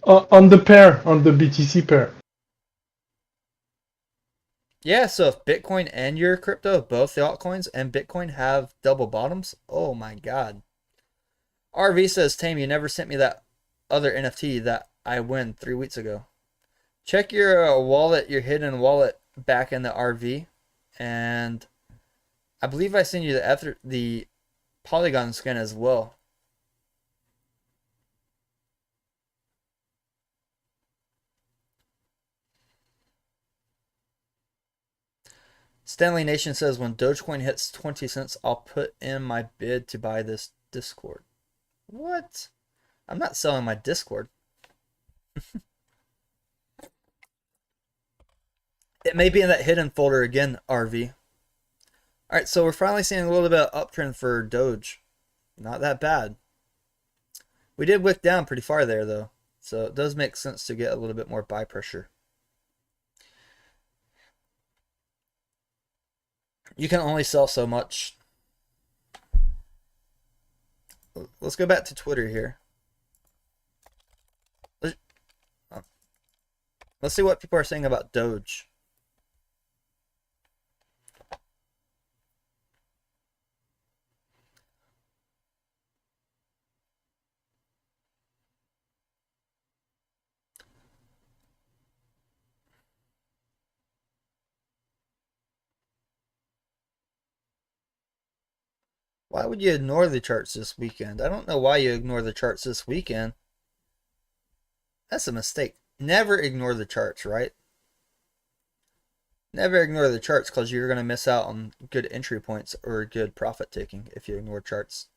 On the pair, on the BTC pair. Yeah, so if Bitcoin and your crypto, both the altcoins and Bitcoin have double bottoms, oh my god. RV says, Tame, you never sent me that other NFT that I won 3 weeks ago. Check your wallet, your hidden wallet back in the RV. And I believe I sent you the Polygon skin as well. Stanley Nation says, when Dogecoin hits 20 cents, I'll put in my bid to buy this Discord. What? I'm not selling my Discord. It may be in that hidden folder again, RV. Alright, so we're finally seeing a little bit of uptrend for Doge. Not that bad. We did wick down pretty far there, though. So it does make sense to get a little bit more buy pressure. You can only sell so much. Let's go back to Twitter here. Let's see what people are saying about Doge. Why would you ignore the charts this weekend? I don't know why you ignore the charts this weekend. That's a mistake. Never ignore the charts, right? Never ignore the charts because you're going to miss out on good entry points or good profit taking if you ignore charts.